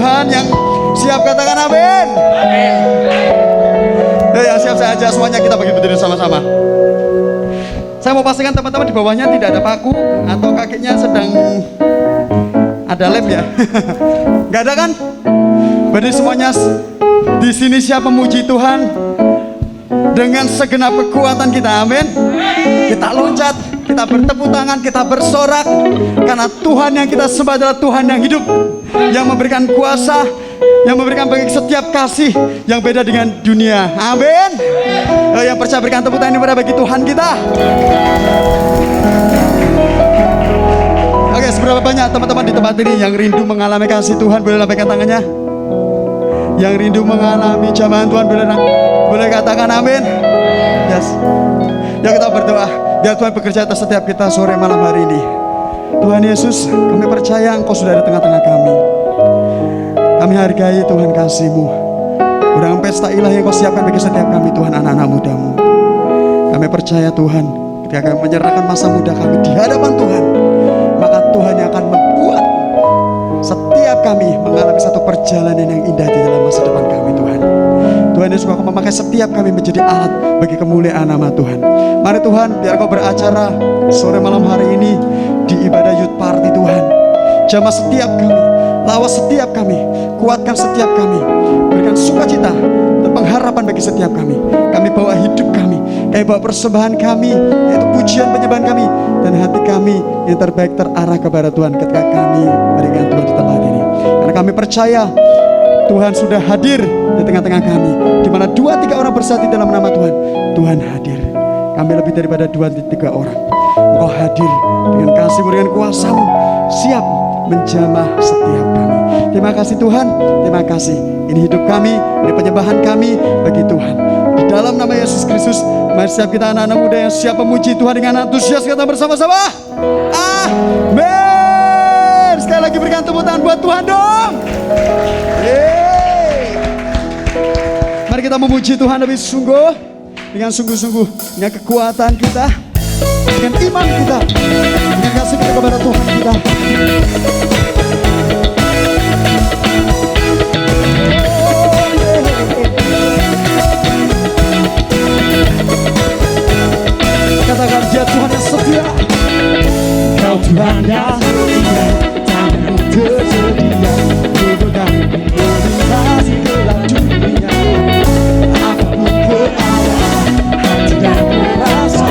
Tuhan. Yang siap katakan amin. Amin. Yang siap saya ajak semuanya kita bagi berdiri sama-sama. Saya mau pastikan teman-teman di bawahnya tidak ada paku atau kakinya sedang ada lem ya. Gak ada kan? Berdiri semuanya. Di sini siap memuji Tuhan dengan segenap kekuatan kita, amin. Kita loncat, kita bertepuk tangan, kita bersorak, karena Tuhan yang kita sembah adalah Tuhan yang hidup, yang memberikan kuasa, yang memberikan bagi setiap kasih yang beda dengan dunia, amin. Yang percaya berikan tepuk tangan kepada bagi Tuhan kita. Oke, seberapa banyak teman-teman di tempat ini yang rindu mengalami kasih Tuhan? Boleh lambaikan tangannya. Yang rindu mengalami jamahan Tuhan, boleh katakan amin. Yes. Ya, kita berdoa biar Tuhan bekerja atas setiap kita sore malam hari ini. Tuhan Yesus, kami percaya Engkau sudah di tengah-tengah kami. Kami hargai Tuhan kasih-Mu. Undangan pesta ilahi yang Kau siapkan bagi setiap kami, Tuhan, anak-anak muda-Mu. Kami percaya Tuhan, ketika kami menyerahkan masa muda kami di hadapan Tuhan, maka Tuhan yang akan membuat setiap kami mengalami satu perjalanan yang indah di dalam masa depan kami, Tuhan. Tuhan Yesus akan memakai setiap kami menjadi alat bagi kemuliaan nama Tuhan. Mari Tuhan, biar Kau beracara sore malam hari ini di ibadah youth party Tuhan. Jamah setiap kami, lawas setiap kami, kuatkan setiap kami, berikan sukacita dan pengharapan bagi setiap kami. Kami bawa hidup kami, kami bawa persembahan kami, yaitu pujian penyembahan kami, dan hati kami yang terbaik terarah kepada Tuhan ketika kami berikan Tuhan di tempat ini. Karena kami percaya Tuhan sudah hadir di tengah-tengah kami, di mana 2-3 orang bersatu dalam nama Tuhan. Tuhan hadir. Kami lebih daripada 2-3 orang. Engkau hadir dengan kasih-Mu, dengan kuasa-Mu, siap menjamah setiap kami. Terima kasih Tuhan, terima kasih. Ini hidup kami, ini penyembahan kami bagi Tuhan. Di dalam nama Yesus Kristus, mari siap kita anak-anak muda yang siap memuji Tuhan dengan antusias, kita bersama-sama. Amin. Sekali lagi berikan tepuk tangan buat Tuhan dong. Mari kita memuji Tuhan lebih sungguh, dengan sungguh-sungguh, dengan kekuatan kita, dengan iman kita, dengan kasih kita kepada Tuhan kita. Katakan dia Tuhan yang setia. Kau Tuhan yang setia, tangan tersedia, pegang melintasi dalam dunia. Apapun keadaan, hati dan merasa,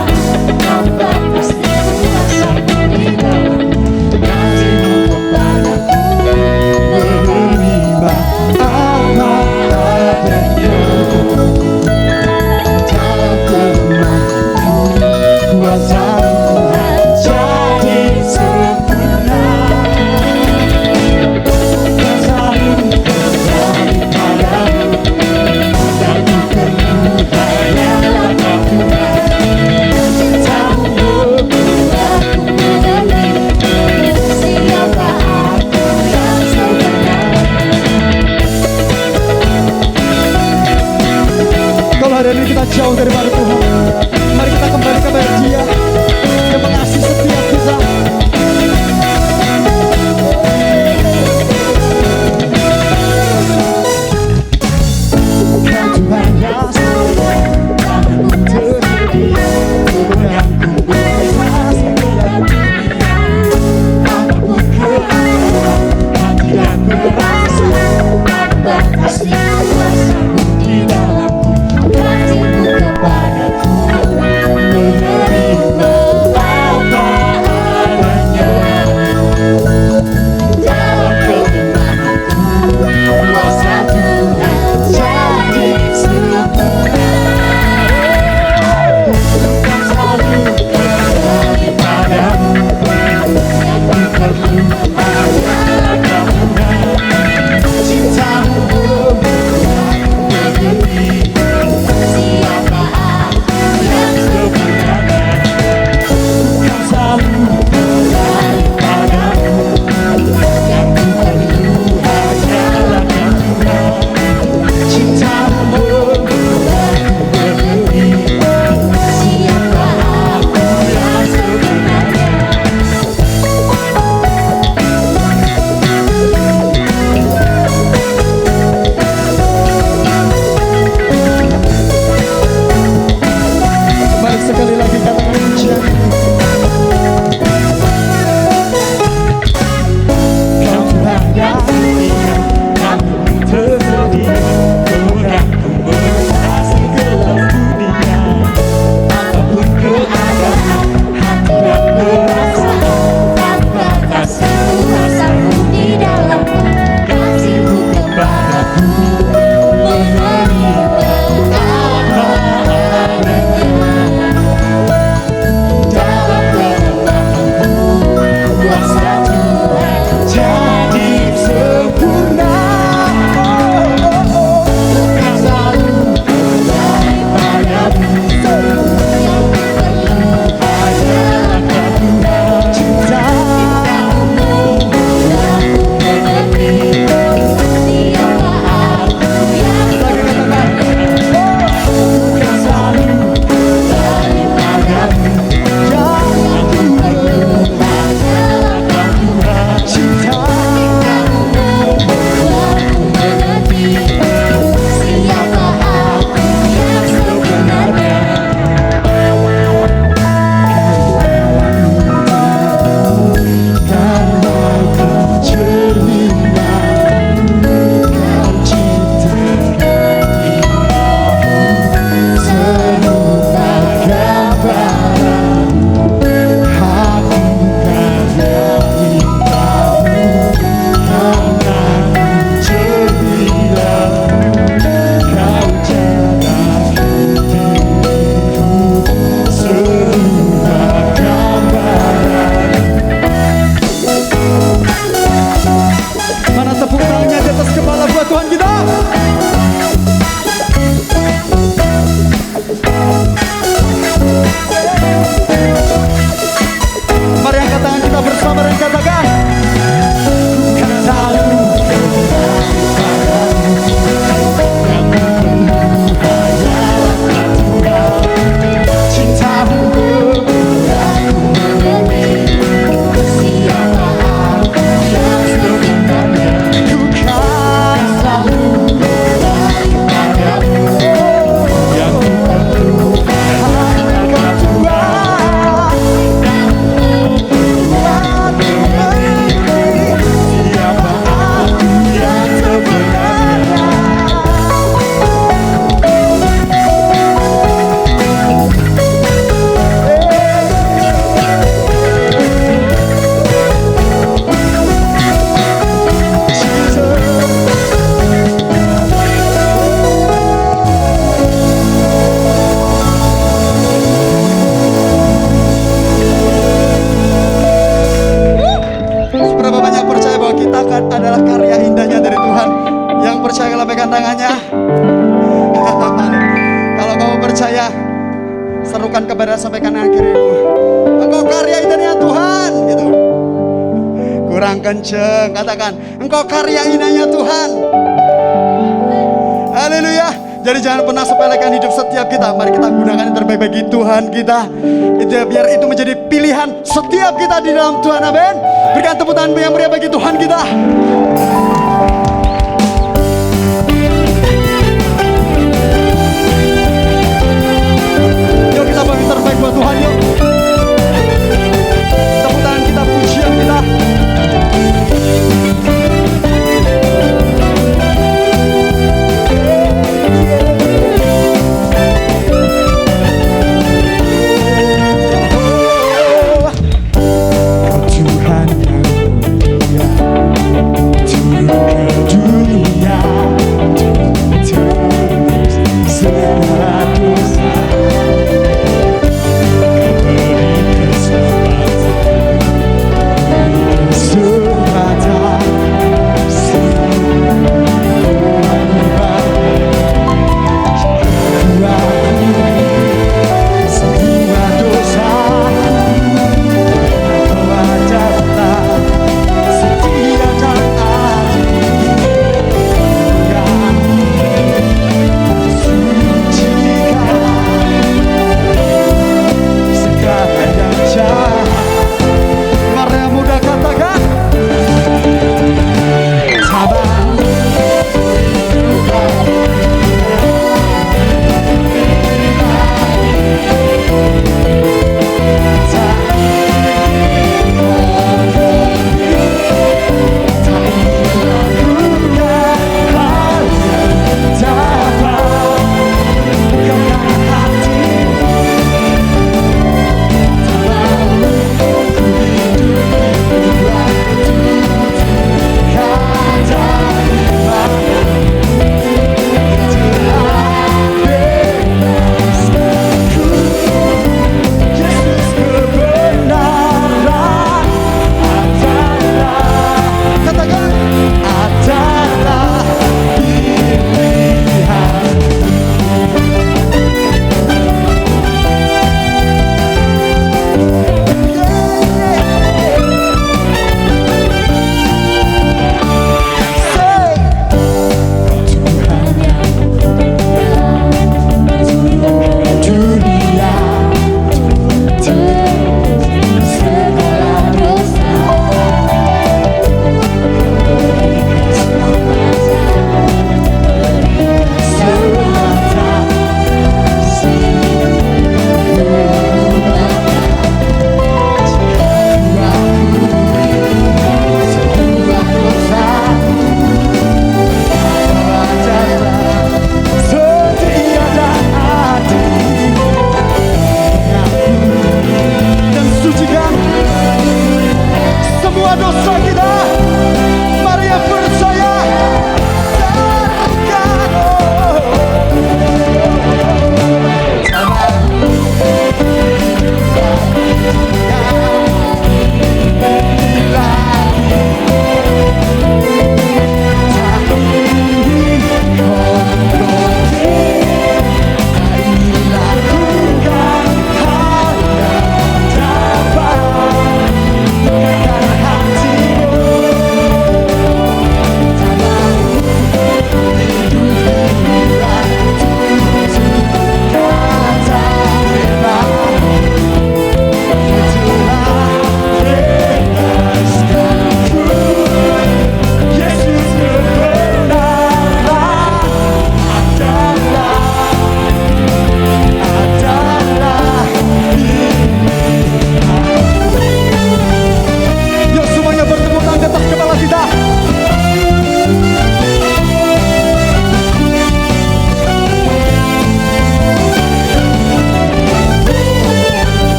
kau pasti kuasa di dalam kasih-Mu kepadaku, menerima apa adanya. Dalam kelemahanku, kuasa Tuhan jadi sempurna. Kalau hari ini kita jauh daripada Tuhan, mari kita kembali kepada Dia yang mengasihi setiap kita. Tuhan yang setia, tangan tersedia, peganganku melintasi dalam dunia. Apapun keadaan, hati dan merasa, tak pasti kuasa-Mu di dalamku, kasih-Mu kepadaku, menerima apa adanya. Dalam kelemahanku, kuasa Tuhan jadi sempurna. Bukan selalu kembali padamu, yang ku perlu hanyalah Kamu. Cinta-Mu membuatku mengerti siapa aku yang sebenarnya. Bukan selalu kembali padamu, yang ku perlu hanyalah Kamu. Cinta-Mu membuatku mengerti siapa aku yang sebenarnya. adalah karya indahnya dari Tuhan. Yang percaya lambaikan tangannya. Kalau kamu percaya, serukan kepada sampai kanan kirimu, engkau karya indahnya Tuhan, gitu. Kurang kenceng, katakan, engkau karya indahnya Tuhan. Haleluya. Jadi jangan pernah sepelekan hidup setiap kita. Mari kita gunakan yang terbaik bagi Tuhan kita. Itu ya, biar itu menjadi pilihan setiap kita di dalam Tuhan. Amin. Berikan tepuk tangan yang meriah bagi Tuhan kita. Yuk kita bagi terbaik buat Tuhan, yuk. Tepuk tangan kita, pujian kita.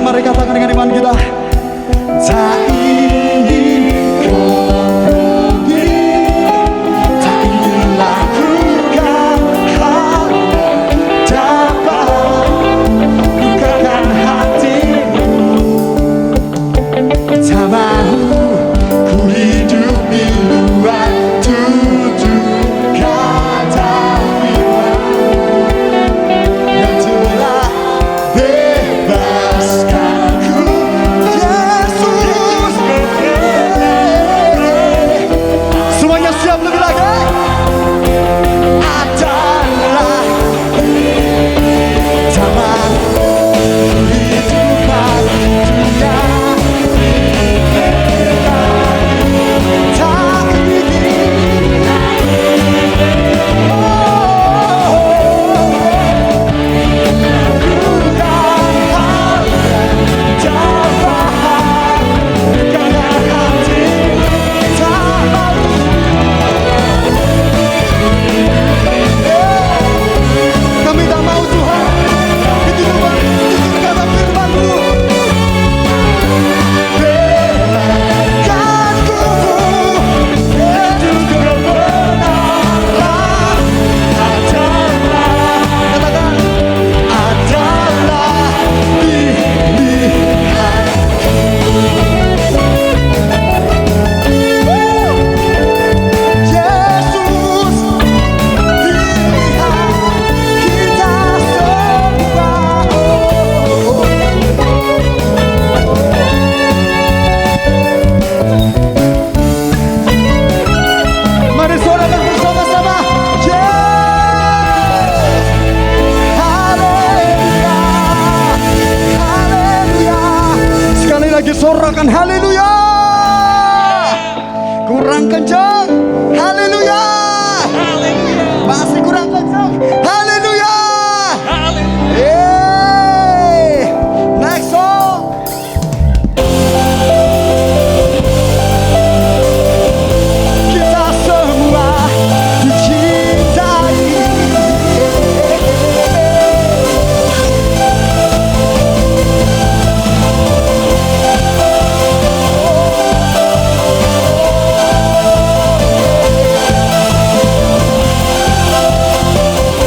Mari katakan dengan iman kita, tak Katakan haleluya. Kurang kencang. Haleluya. Masih kurang kencang. Haleluya. Next song. Kita semua dicintai.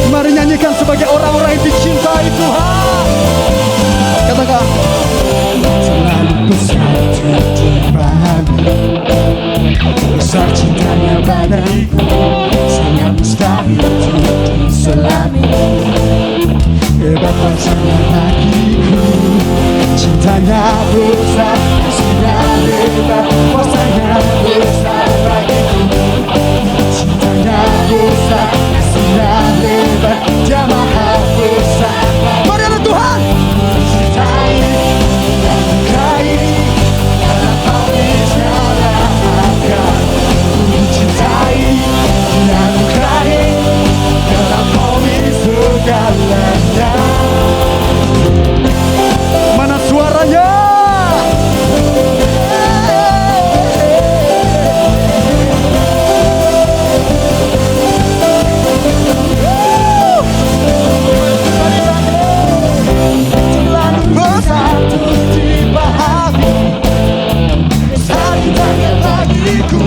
Mari nyanyikan sebagai orang-orang yang dicintai Tuhan. Katakan, selalu bersatu dipahami, besar cintanya padaku, sangat mustahil untuk diselami. Hebat rasanya bagiku, cintanya besar, kasihnya lebar, kuasanya besar bagiku. Cintanya besar, kasihnya lebar, Dia maha besar. Mari ada Tuhan. Cintai, kai, dalam hati segala akan cintai, dan kai, dalam hati segalanya. Mana suaranya? Bersatu dipahami, besar cintanya bagiku,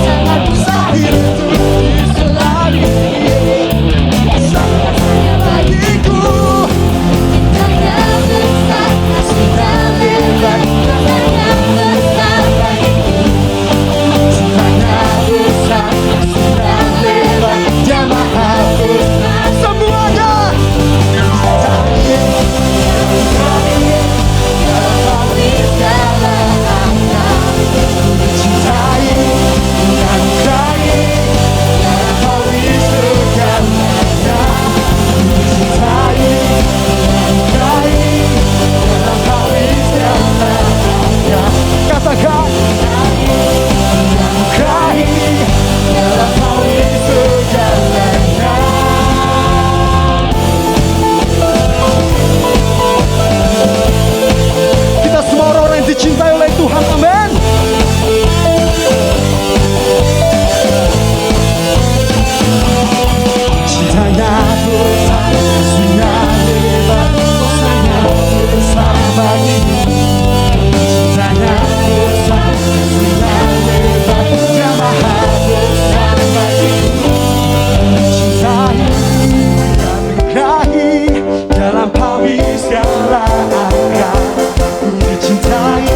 sangat mustahil untuk diselami. Besar cintanya bagiku, cintanya besar, kasihnya lebar, cintanya besar bagiku. Cintanya besar, kasihnya lebar, Dia maha besar. Semuanya katakan kita semua orang-orang yang dicintai oleh Tuhan, amin. Cintanya besar, kasihnya lebar, kuasanya besar bagiku. Cintanya besar, kasihnya lebar, Dia maha besar bagiku. Cintai, dianugerahi, dalam pagi segala akan ku dicintai,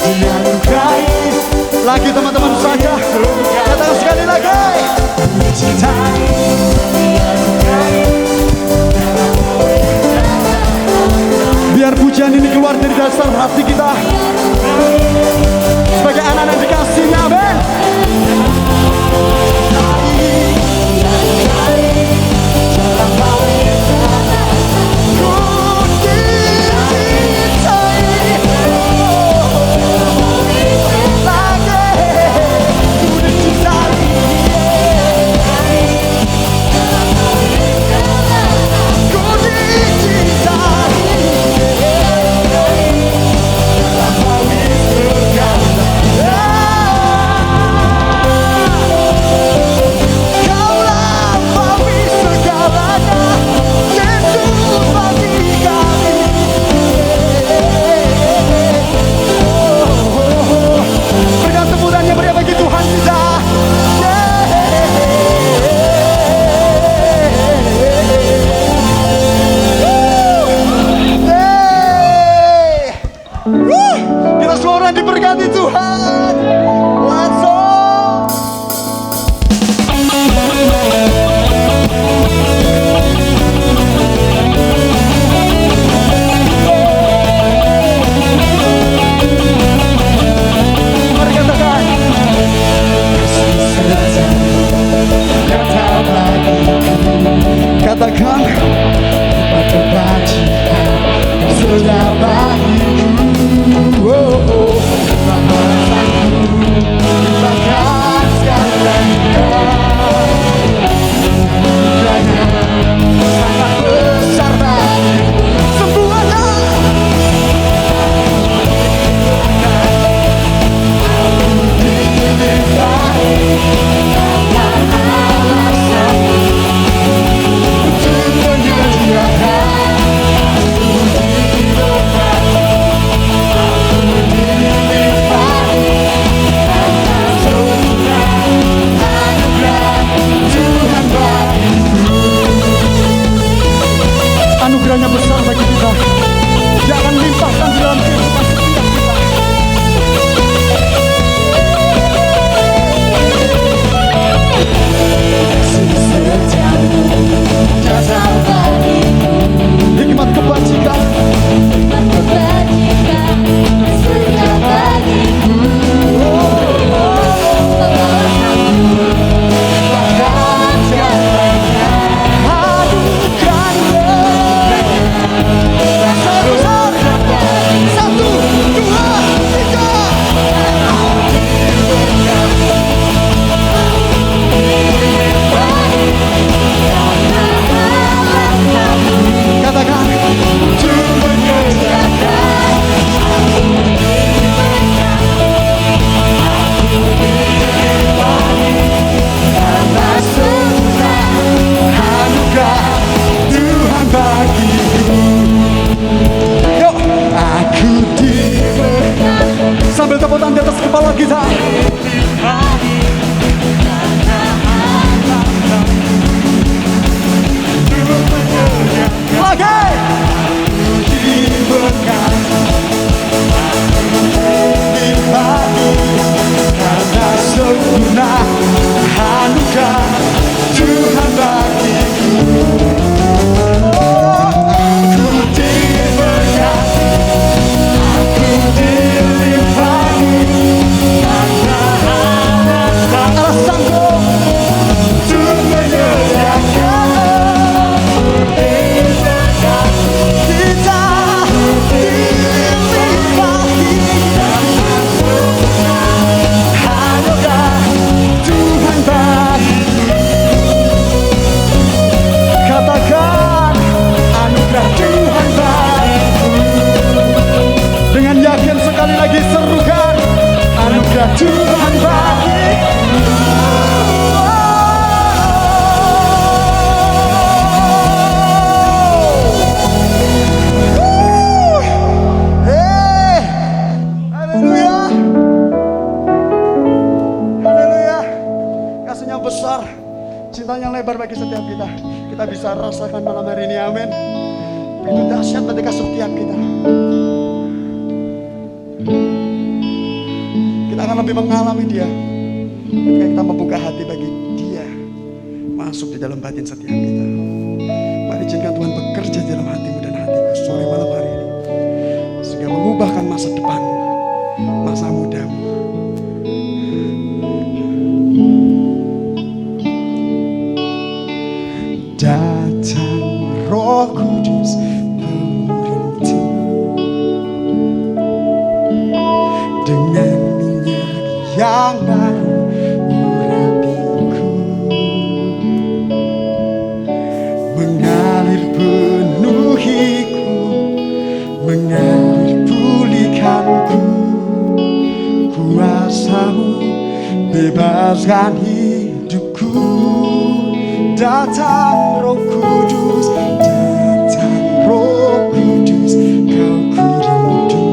dianugerahi. Lagi teman-teman saja, katakan sekali lagi. Dicintai, dianugerahi, dalam pagi segala akan. Biar pujian ini keluar dari dasar hati kita sebagai anak-anak dikasihnya, amin. sudah bagiku. kita. Oke. Karena sempurna anugerah Tuhan bagiku. Aku diberkati, aku dilimpahi karena ada alasanku untuk menyediakan. Kita dilimpahi anugerah Tuhan bagiku. Katakan anugerah Tuhan bagiku. Dengan yakin sekali lagi serukan anugerah Tuhan bagiku. Haleluya. Haleluya. Kasihnya besar, cintanya lebar bagi setiap kita. Kita bisa rasakan malam hari ini, amin. Itu dahsyat ketika setiap kita. Kita akan lebih mengalami Dia ketika kita membuka hati bagi Dia masuk di dalam batin setiap kita. Mari izinkan Tuhan bekerja di dalam hatimu dan hatiku sore malam hari ini, sehingga mengubahkan masa depanmu, masa mudamu. Datang Roh Kudus memerintah dengan minyak yang baru urapiku, mengalir penuhiku, mengalir pulihkanku. Kuasamu bebaskan hidupku. Datang Roh Kudus, datang Roh Kudus, kau kurindu.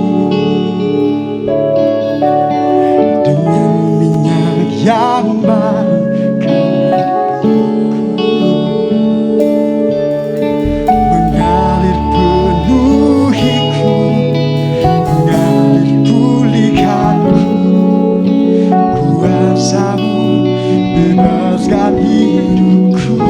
Dengan minyak yang baru kau rapiku, mengalir penuhiku, mengalir pulihkanku. Kuasamu bebaskan hidupku.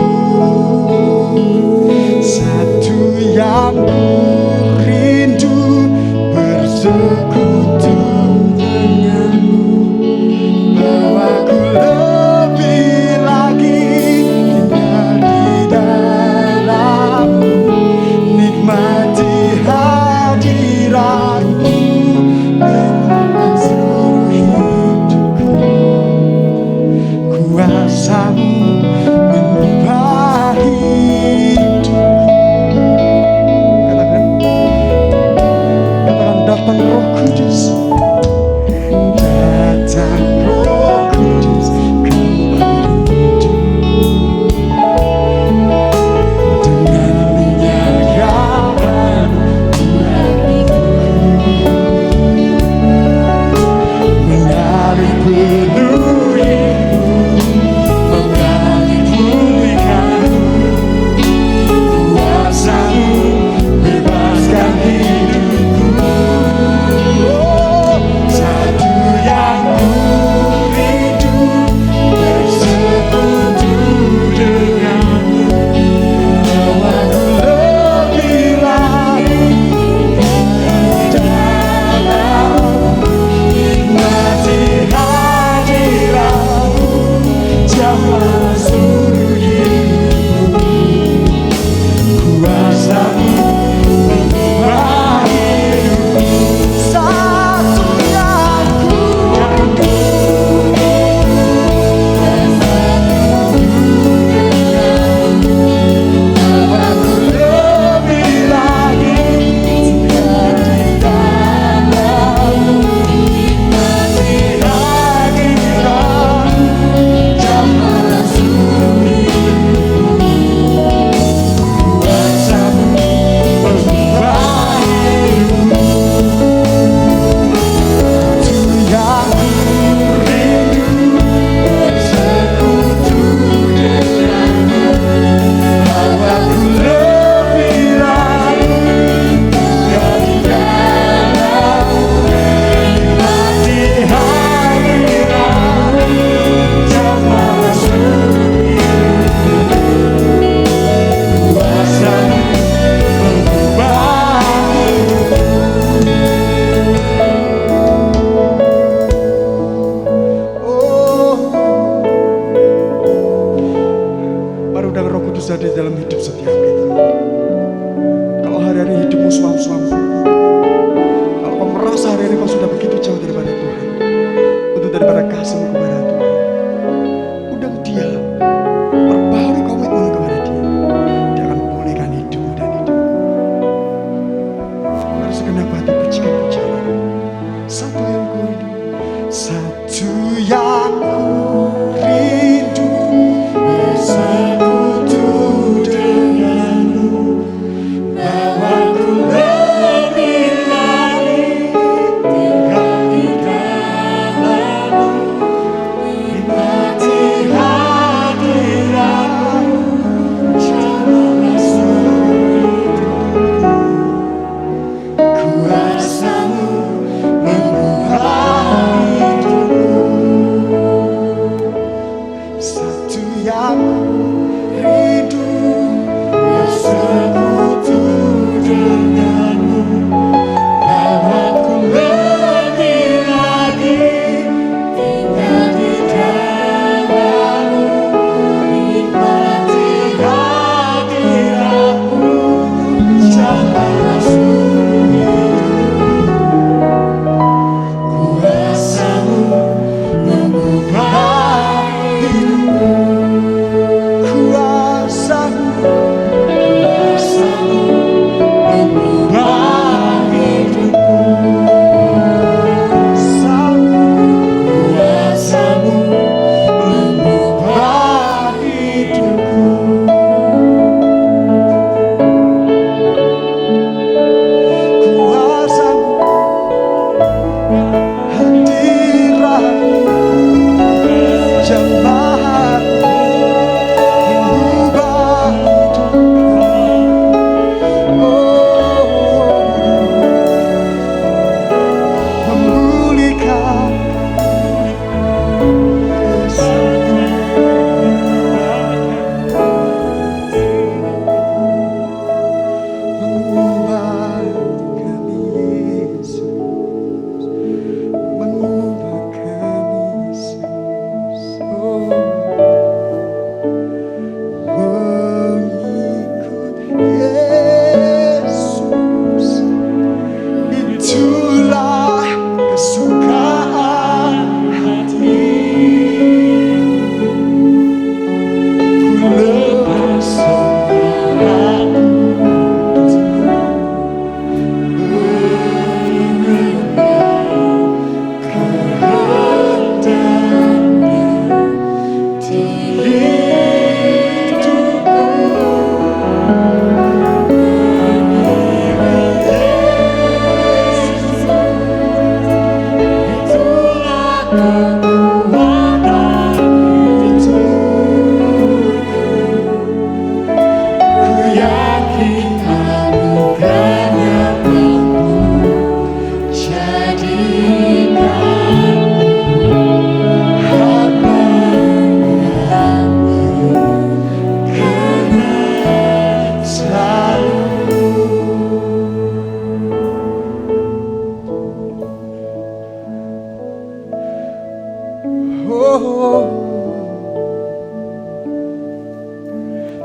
oh.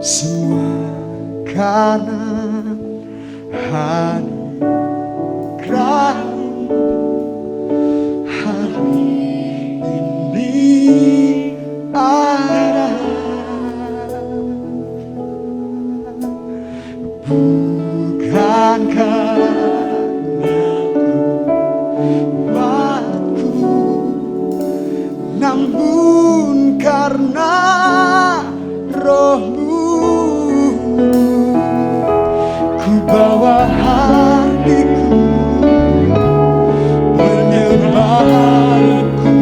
Semua karena anugerah-Mu hari ini ada. Bukan karena kuatku, namun karena Roh-Mu. Ku bawa hatiku menyembah-Ku,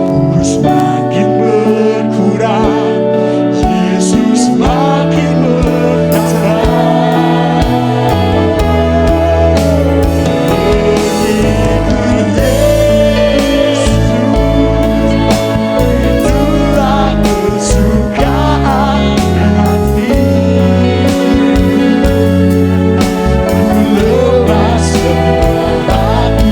ku semakin berkurang, Yesus makin bertambah. Mengikut Yesus, itulah kesukaan hati. Ku lepas sembahanku,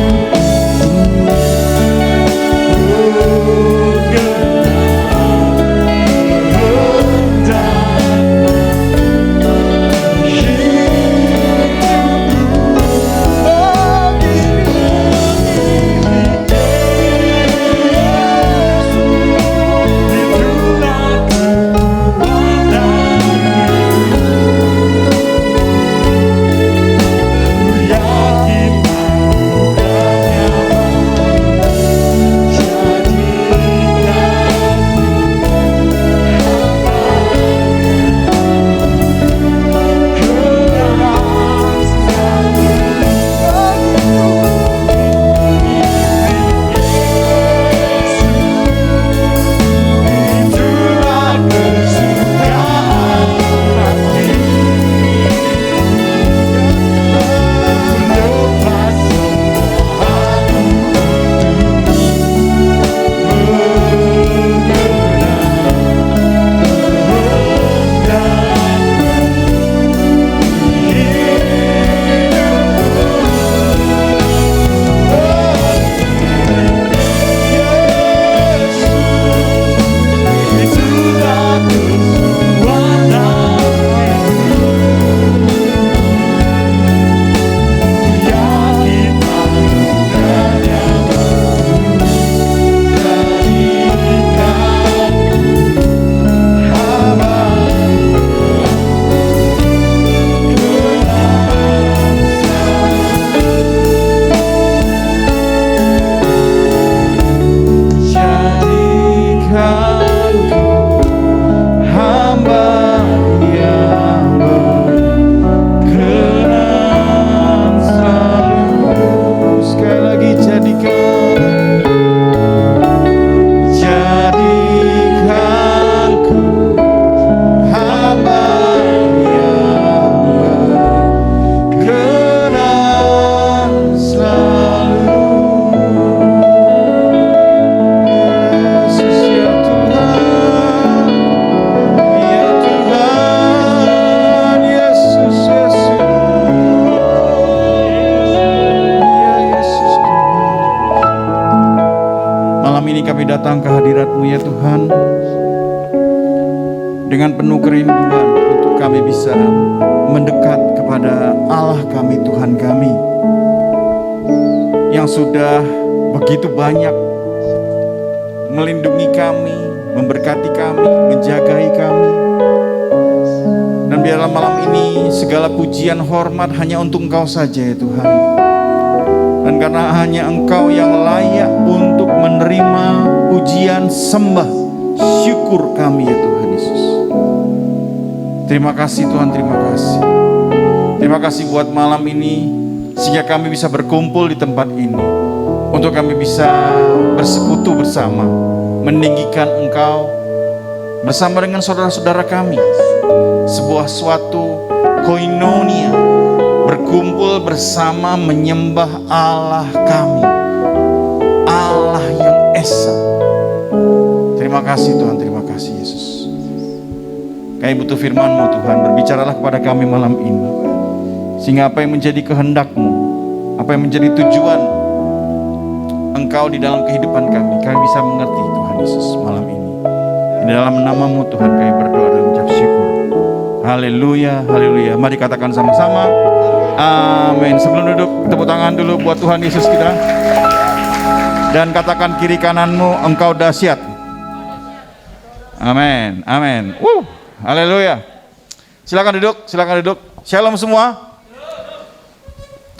kami datang ke hadirat-Mu ya Tuhan, dengan penuh kerinduan untuk kami bisa mendekat kepada Allah kami, Tuhan kami, yang sudah begitu banyak melindungi kami, memberkati kami, menjagai kami. Dan biarlah malam ini segala pujian hormat hanya untuk Engkau saja ya Tuhan. Dan karena hanya Engkau yang layak untuk menerima pujian, sembah, syukur kami ya Tuhan Yesus. Terima kasih Tuhan, terima kasih. Terima kasih buat malam ini, sehingga kami bisa berkumpul di tempat ini, untuk kami bisa bersekutu bersama, meninggikan Engkau bersama dengan saudara-saudara kami. Sebuah suatu koinonia, berkumpul bersama menyembah Allah kami, Allah yang Esa. Terima kasih Tuhan, terima kasih Yesus. Kami butuh firman-Mu Tuhan, berbicaralah kepada kami malam ini, sehingga apa yang menjadi kehendak-Mu, apa yang menjadi tujuan Engkau di dalam kehidupan kami bisa mengerti Tuhan Yesus malam ini. Di dalam nama-Mu Tuhan kami berdoa dan mengucap syukur. Haleluya, haleluya. Mari katakan sama-sama. Amin. Sebelum duduk, tepuk tangan dulu buat Tuhan Yesus kita. Dan katakan kiri kananmu, engkau dahsyat. Amin, amin. Haleluya. Silakan duduk, silakan duduk. Shalom semua.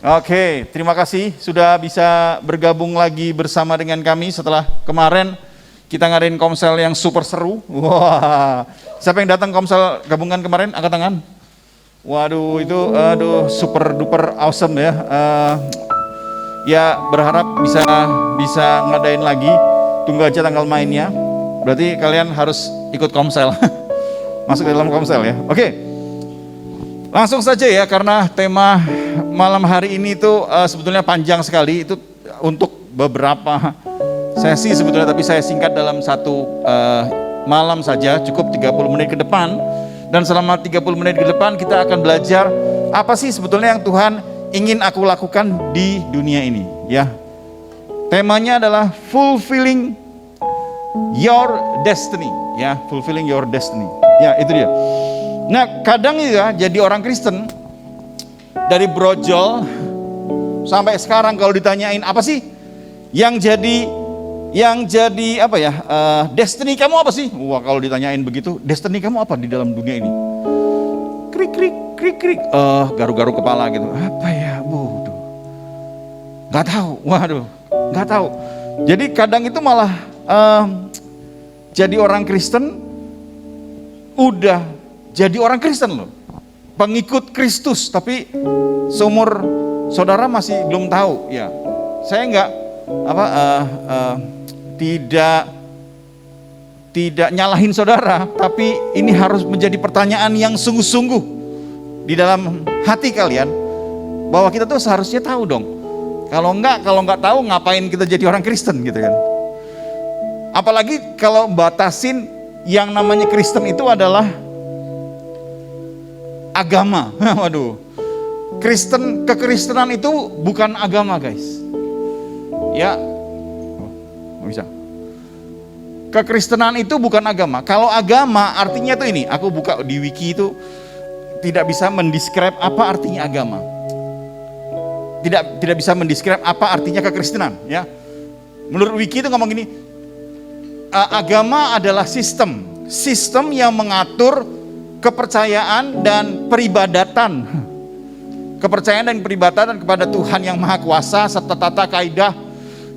Oke, terima kasih sudah bisa bergabung lagi bersama dengan kami setelah kemarin kita ngadain komsel yang super seru. Wah, siapa yang datang komsel gabungan kemarin? Angkat tangan. Waduh, itu super duper awesome ya. Ya berharap bisa ngadain lagi. Tunggu aja tanggal mainnya. Berarti kalian harus ikut komsel. Masuk ke dalam komsel ya. Oke. Langsung saja ya, karena tema malam hari ini itu sebetulnya panjang sekali. Itu untuk beberapa sesi sebetulnya, tapi saya singkat dalam satu malam saja, cukup 30 menit ke depan. Dan selama 30 menit ke depan kita akan belajar apa sih sebetulnya yang Tuhan ingin aku lakukan di dunia ini ya. Temanya adalah fulfilling your destiny ya, fulfilling your destiny. Ya, itu dia. Nah, kadang ya jadi orang Kristen dari brojol sampai sekarang kalau ditanyain apa sih yang jadi apa ya, destiny kamu apa sih? Wah, kalau ditanyain begitu, destiny kamu apa di dalam dunia ini? Krik krik krik krik, garu-garu kepala gitu. Apa ya, bodoh. Nggak tahu, waduh, nggak tahu. Jadi kadang itu malah jadi orang Kristen udah jadi orang Kristen loh, pengikut Kristus, tapi seumur saudara masih belum tahu ya. Saya nggak tidak nyalahin saudara, tapi ini harus menjadi pertanyaan yang sungguh-sungguh di dalam hati kalian, bahwa kita tuh seharusnya tahu dong. Kalau nggak tahu ngapain kita jadi orang Kristen gitu kan? Apalagi kalau batasin yang namanya Kristen itu adalah agama. Waduh. Kekristenan itu bukan agama, guys. Ya. Bisa. Kekristenan itu bukan agama. Kalau agama artinya tuh ini, aku buka di wiki itu tidak bisa mendescribe apa artinya agama. Tidak bisa mendescribe apa artinya kekristenan, ya. Menurut wiki itu ngomong gini, agama adalah sistem yang mengatur kepercayaan dan peribadatan. Kepercayaan dan peribadatan kepada Tuhan yang Maha Kuasa serta tata kaidah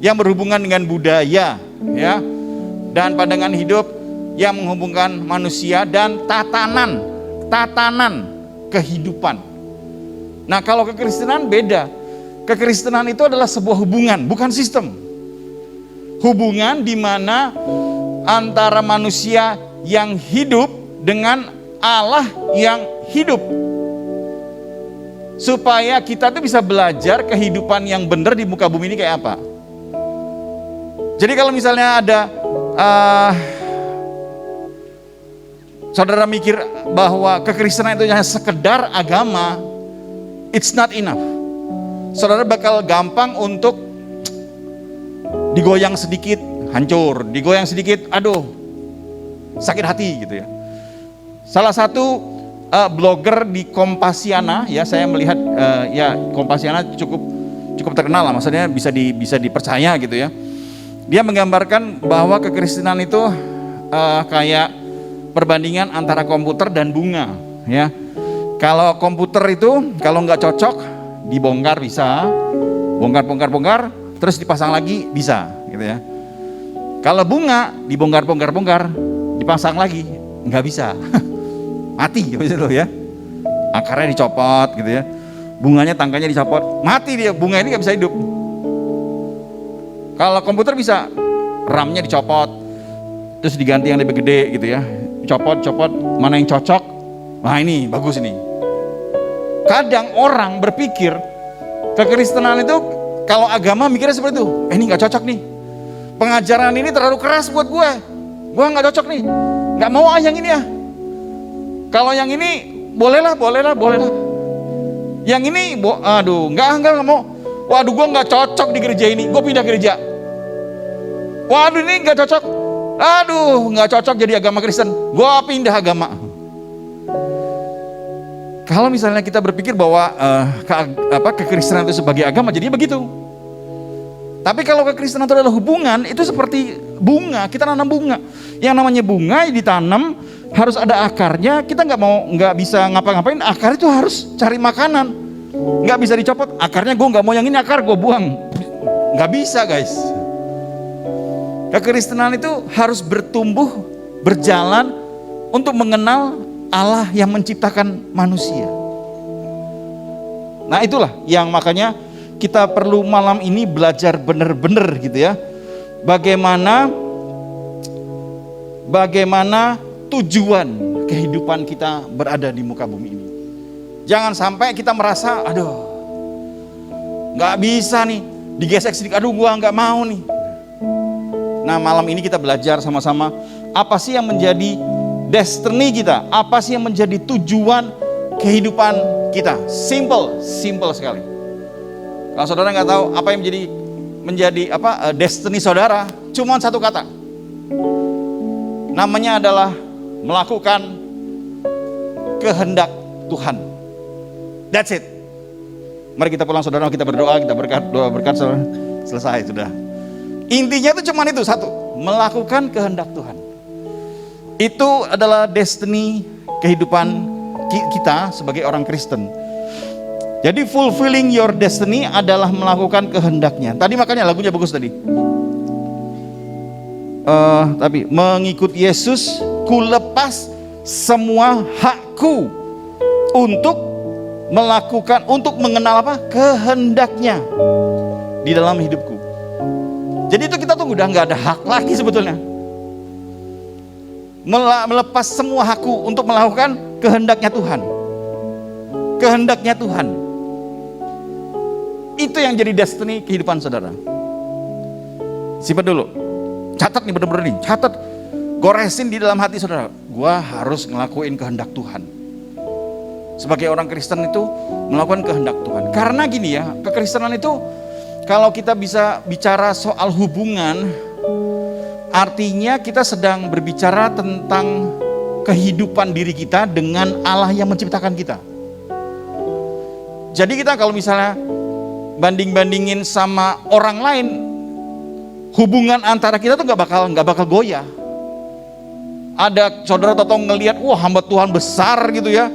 yang berhubungan dengan budaya, ya. Dan pandangan hidup yang menghubungkan manusia dan tatanan kehidupan. Nah, kalau kekristenan beda. Kekristenan itu adalah sebuah hubungan, bukan sistem. Hubungan di mana antara manusia yang hidup dengan Allah yang hidup, supaya kita tuh bisa belajar kehidupan yang benar di muka bumi ini kayak apa. Jadi kalau misalnya ada saudara mikir bahwa kekristenan itu hanya sekedar agama, it's not enough. Saudara bakal gampang untuk digoyang sedikit hancur, digoyang sedikit aduh sakit hati gitu ya. Salah satu blogger di Kompasiana, ya saya melihat ya Kompasiana cukup terkenal lah, maksudnya bisa dipercaya gitu ya. Dia menggambarkan bahwa kekristenan itu kayak perbandingan antara komputer dan bunga, ya. Kalau komputer itu kalau nggak cocok dibongkar bisa, bongkar, terus dipasang lagi bisa, gitu ya. Kalau bunga dibongkar, dipasang lagi nggak bisa. Mati gitu ya, akarnya dicopot gitu ya, bunganya tangkanya dicopot, mati dia, bunga ini nggak bisa hidup. Kalau komputer bisa, RAM-nya dicopot, terus diganti yang lebih gede gitu ya, copot, mana yang cocok, nah ini bagus ini. Kadang orang berpikir kekristenan itu, kalau agama mikirnya seperti itu, ini nggak cocok nih, pengajaran ini terlalu keras buat gue nggak cocok nih, nggak mau yang ini ya. Kalau yang ini bolehlah. Yang ini, aduh, nggak mau. Waduh, gue nggak cocok di gereja ini, gue pindah gereja. Waduh, ini nggak cocok. Aduh, nggak cocok jadi agama Kristen. Gua pindah agama. Kalau misalnya kita berpikir bahwa kekristenan itu sebagai agama, jadinya begitu. Tapi kalau kekristenan itu adalah hubungan, itu seperti bunga. Kita nanam bunga. Yang namanya bunga ditanam harus ada akarnya. Kita nggak bisa ngapa-ngapain. Akar itu harus cari makanan. Nggak bisa dicopot. Akarnya gue nggak mau yang ini, akar gue buang. Nggak bisa, guys. Kekristenan itu harus bertumbuh, berjalan untuk mengenal Allah yang menciptakan manusia. Nah, itulah yang makanya kita perlu malam ini belajar benar-benar gitu ya. Bagaimana tujuan kehidupan kita berada di muka bumi ini. Jangan sampai kita merasa, aduh, nggak bisa nih, digesek sedikit, aduh gua nggak mau nih. Nah, malam ini kita belajar sama-sama apa sih yang menjadi destiny kita, apa sih yang menjadi tujuan kehidupan kita. Simple sekali. Kalau saudara nggak tahu apa yang menjadi destiny saudara, cuma satu kata. Namanya adalah melakukan kehendak Tuhan. That's it. Mari kita pulang saudara, kita berdoa, kita doa berkat saudara. Selesai sudah. Intinya itu cuma itu satu, melakukan kehendak Tuhan. Itu adalah destiny kehidupan kita sebagai orang Kristen. Jadi fulfilling your destiny adalah melakukan kehendaknya. Tadi makanya lagunya bagus tadi. Tapi mengikut Yesus, ku lepas semua hakku untuk mengenal kehendaknya di dalam hidupku. Jadi itu kita tuh udah nggak ada hak lagi sebetulnya. Melepas semua hakku untuk melakukan kehendaknya Tuhan. Kehendaknya Tuhan. Itu yang jadi destiny kehidupan saudara. Simpan dulu. Catat nih bener-bener nih. Catat. Goresin di dalam hati saudara. Gua harus ngelakuin kehendak Tuhan. Sebagai orang Kristen itu melakukan kehendak Tuhan. Karena gini ya, kekristenan itu kalau kita bisa bicara soal hubungan, artinya kita sedang berbicara tentang kehidupan diri kita dengan Allah yang menciptakan kita. Jadi kita kalau misalnya banding-bandingin sama orang lain, hubungan antara kita tuh nggak bakal goyah. Ada saudara atau ngelihat, wah hamba Tuhan besar gitu ya,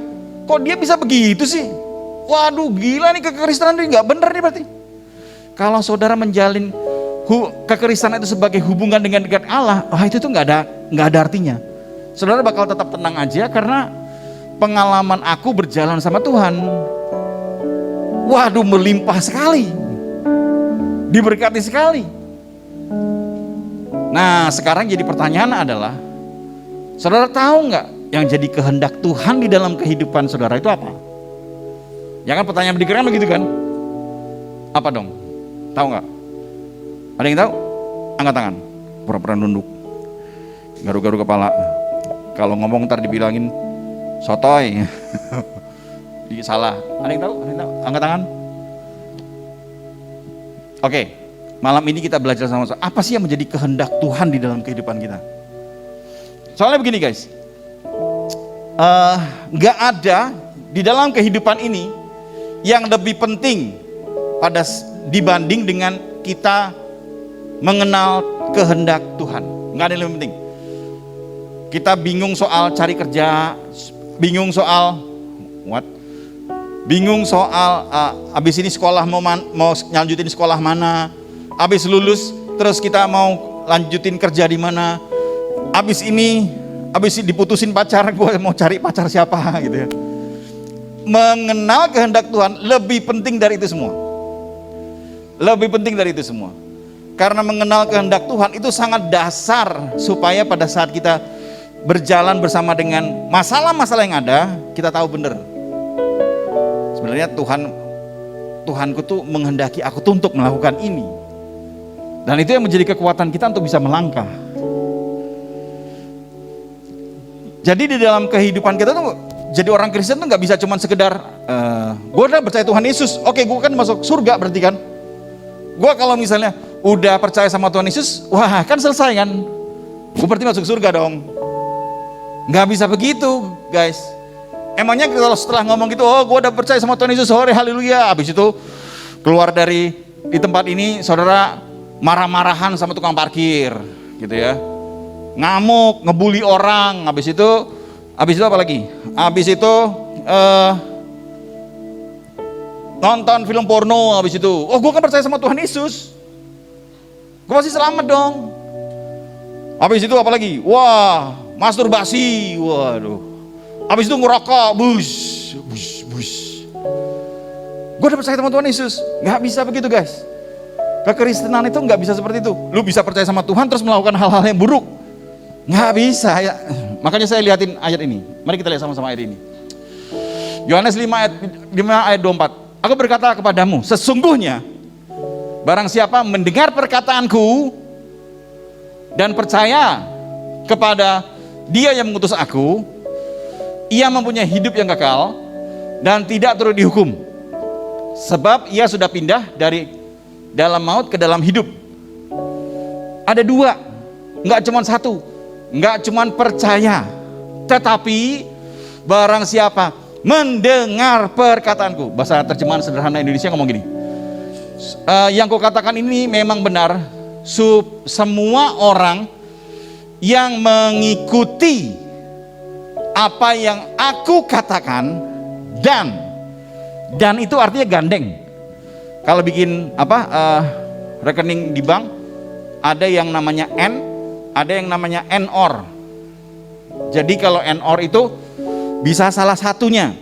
kok dia bisa begitu sih? Waduh gila nih, kekristenan ini nggak bener nih berarti. Kalau saudara menjalin kekristenan itu sebagai hubungan dengan Allah, itu tuh nggak ada artinya. Saudara bakal tetap tenang aja karena pengalaman aku berjalan sama Tuhan, waduh melimpah sekali, diberkati sekali. Nah sekarang jadi pertanyaan adalah, saudara tahu nggak yang jadi kehendak Tuhan di dalam kehidupan saudara itu apa? Ya kan pertanyaan pikiran begitu kan? Apa dong? Tahu nggak? Ada yang tahu? Angkat tangan. Pura-pura nunduk. Garu-garu kepala. Kalau ngomong ntar dibilangin sotoy. Salah. Ada yang tahu? Angkat tangan. Oke. Malam ini kita belajar sama-sama. Apa sih yang menjadi kehendak Tuhan di dalam kehidupan kita? Soalnya begini guys. Nggak ada di dalam kehidupan ini yang lebih penting dibanding dengan kita mengenal kehendak Tuhan. Nggak ada yang lebih penting. Kita bingung soal cari kerja, bingung soal abis ini sekolah mau lanjutin sekolah mana, abis lulus terus kita mau lanjutin kerja di mana, abis diputusin pacar, gue mau cari pacar siapa gitu ya. Mengenal kehendak Tuhan lebih penting dari itu semua. Lebih penting dari itu semua. Karena mengenal kehendak Tuhan itu sangat dasar supaya pada saat kita berjalan bersama dengan masalah-masalah yang ada, kita tahu benar. Sebenarnya Tuhanku tuh menghendaki aku tuh untuk melakukan ini. Dan itu yang menjadi kekuatan kita untuk bisa melangkah. Jadi di dalam kehidupan kita tuh, jadi orang Kristen tuh nggak bisa cuma sekedar gue udah percaya Tuhan Yesus, oke gue kan masuk surga berarti kan. Gue kalau misalnya udah percaya sama Tuhan Yesus, wah kan selesai kan? Gue berarti masuk surga dong. Nggak bisa begitu guys. Emangnya kalau setelah ngomong gitu, oh gue udah percaya sama Tuhan Yesus, sore haleluya, habis itu keluar dari di tempat ini saudara marah-marahan sama tukang parkir gitu ya, ngamuk, ngebully orang, habis itu apa lagi? Habis itu nonton film porno, habis itu oh gue kan percaya sama Tuhan Yesus, gue pasti selamat dong. Habis itu apa lagi? Wah, masturbasi, waduh. Habis itu ngerokok, bus. Gue udah percaya sama Tuhan Yesus. Gak bisa begitu guys. Kekristenan itu gak bisa seperti itu. Lu bisa percaya sama Tuhan terus melakukan hal-hal yang buruk. Gak bisa ya. Makanya saya lihatin ayat ini. Mari kita lihat sama-sama ayat ini. Yohanes 5 ayat 24. Aku berkata kepadamu, sesungguhnya barang siapa mendengar perkataanku dan percaya kepada Dia yang mengutus aku, ia mempunyai hidup yang kekal dan tidak turut dihukum. Sebab ia sudah pindah dari dalam maut ke dalam hidup. Ada dua, enggak cuma satu, enggak cuma percaya, tetapi barang siapa mendengar perkataanku. Bahasa terjemahan sederhana Indonesia ngomong gini, yang kau katakan ini memang benar. Semua orang yang mengikuti apa yang aku katakan, dan itu artinya gandeng. Kalau bikin rekening di bank, ada yang namanya N, ada yang namanya NOR. Jadi kalau NOR itu bisa salah satunya,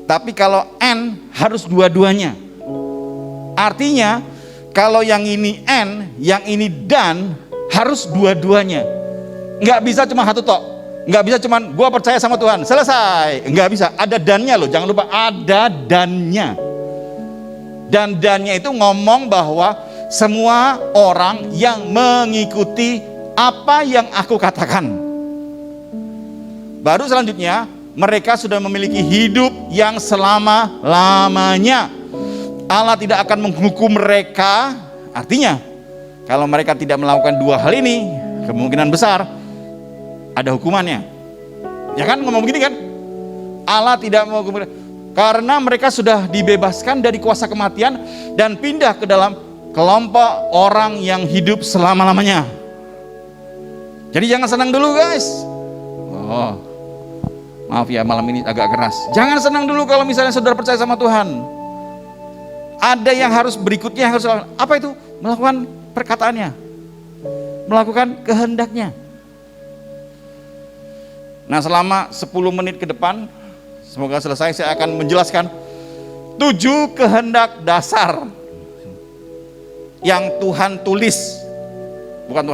tapi kalau N harus dua-duanya. Artinya kalau yang ini N, yang ini dan, harus dua-duanya. Nggak bisa cuma satu tok. Nggak bisa cuma gua percaya sama Tuhan, selesai. Nggak bisa, ada dannya loh, jangan lupa ada dannya. Dan dannya itu ngomong bahwa semua orang yang mengikuti apa yang aku katakan. Baru selanjutnya, mereka sudah memiliki hidup yang selama-lamanya. Allah tidak akan menghukum mereka. Artinya kalau mereka tidak melakukan dua hal ini, kemungkinan besar ada hukumannya. Ya kan, ngomong begini kan, Allah tidak menghukum mereka karena mereka sudah dibebaskan dari kuasa kematian dan pindah ke dalam kelompok orang yang hidup selama-lamanya. Jadi jangan senang dulu guys. Oh, maaf ya malam ini agak keras. Jangan senang dulu kalau misalnya saudara percaya sama Tuhan. Ada yang harus berikutnya, harus apa itu? Melakukan perkataannya, melakukan kehendaknya. Nah selama 10 menit ke depan, semoga selesai, saya akan menjelaskan 7 kehendak dasar yang Tuhan tulis. Bukan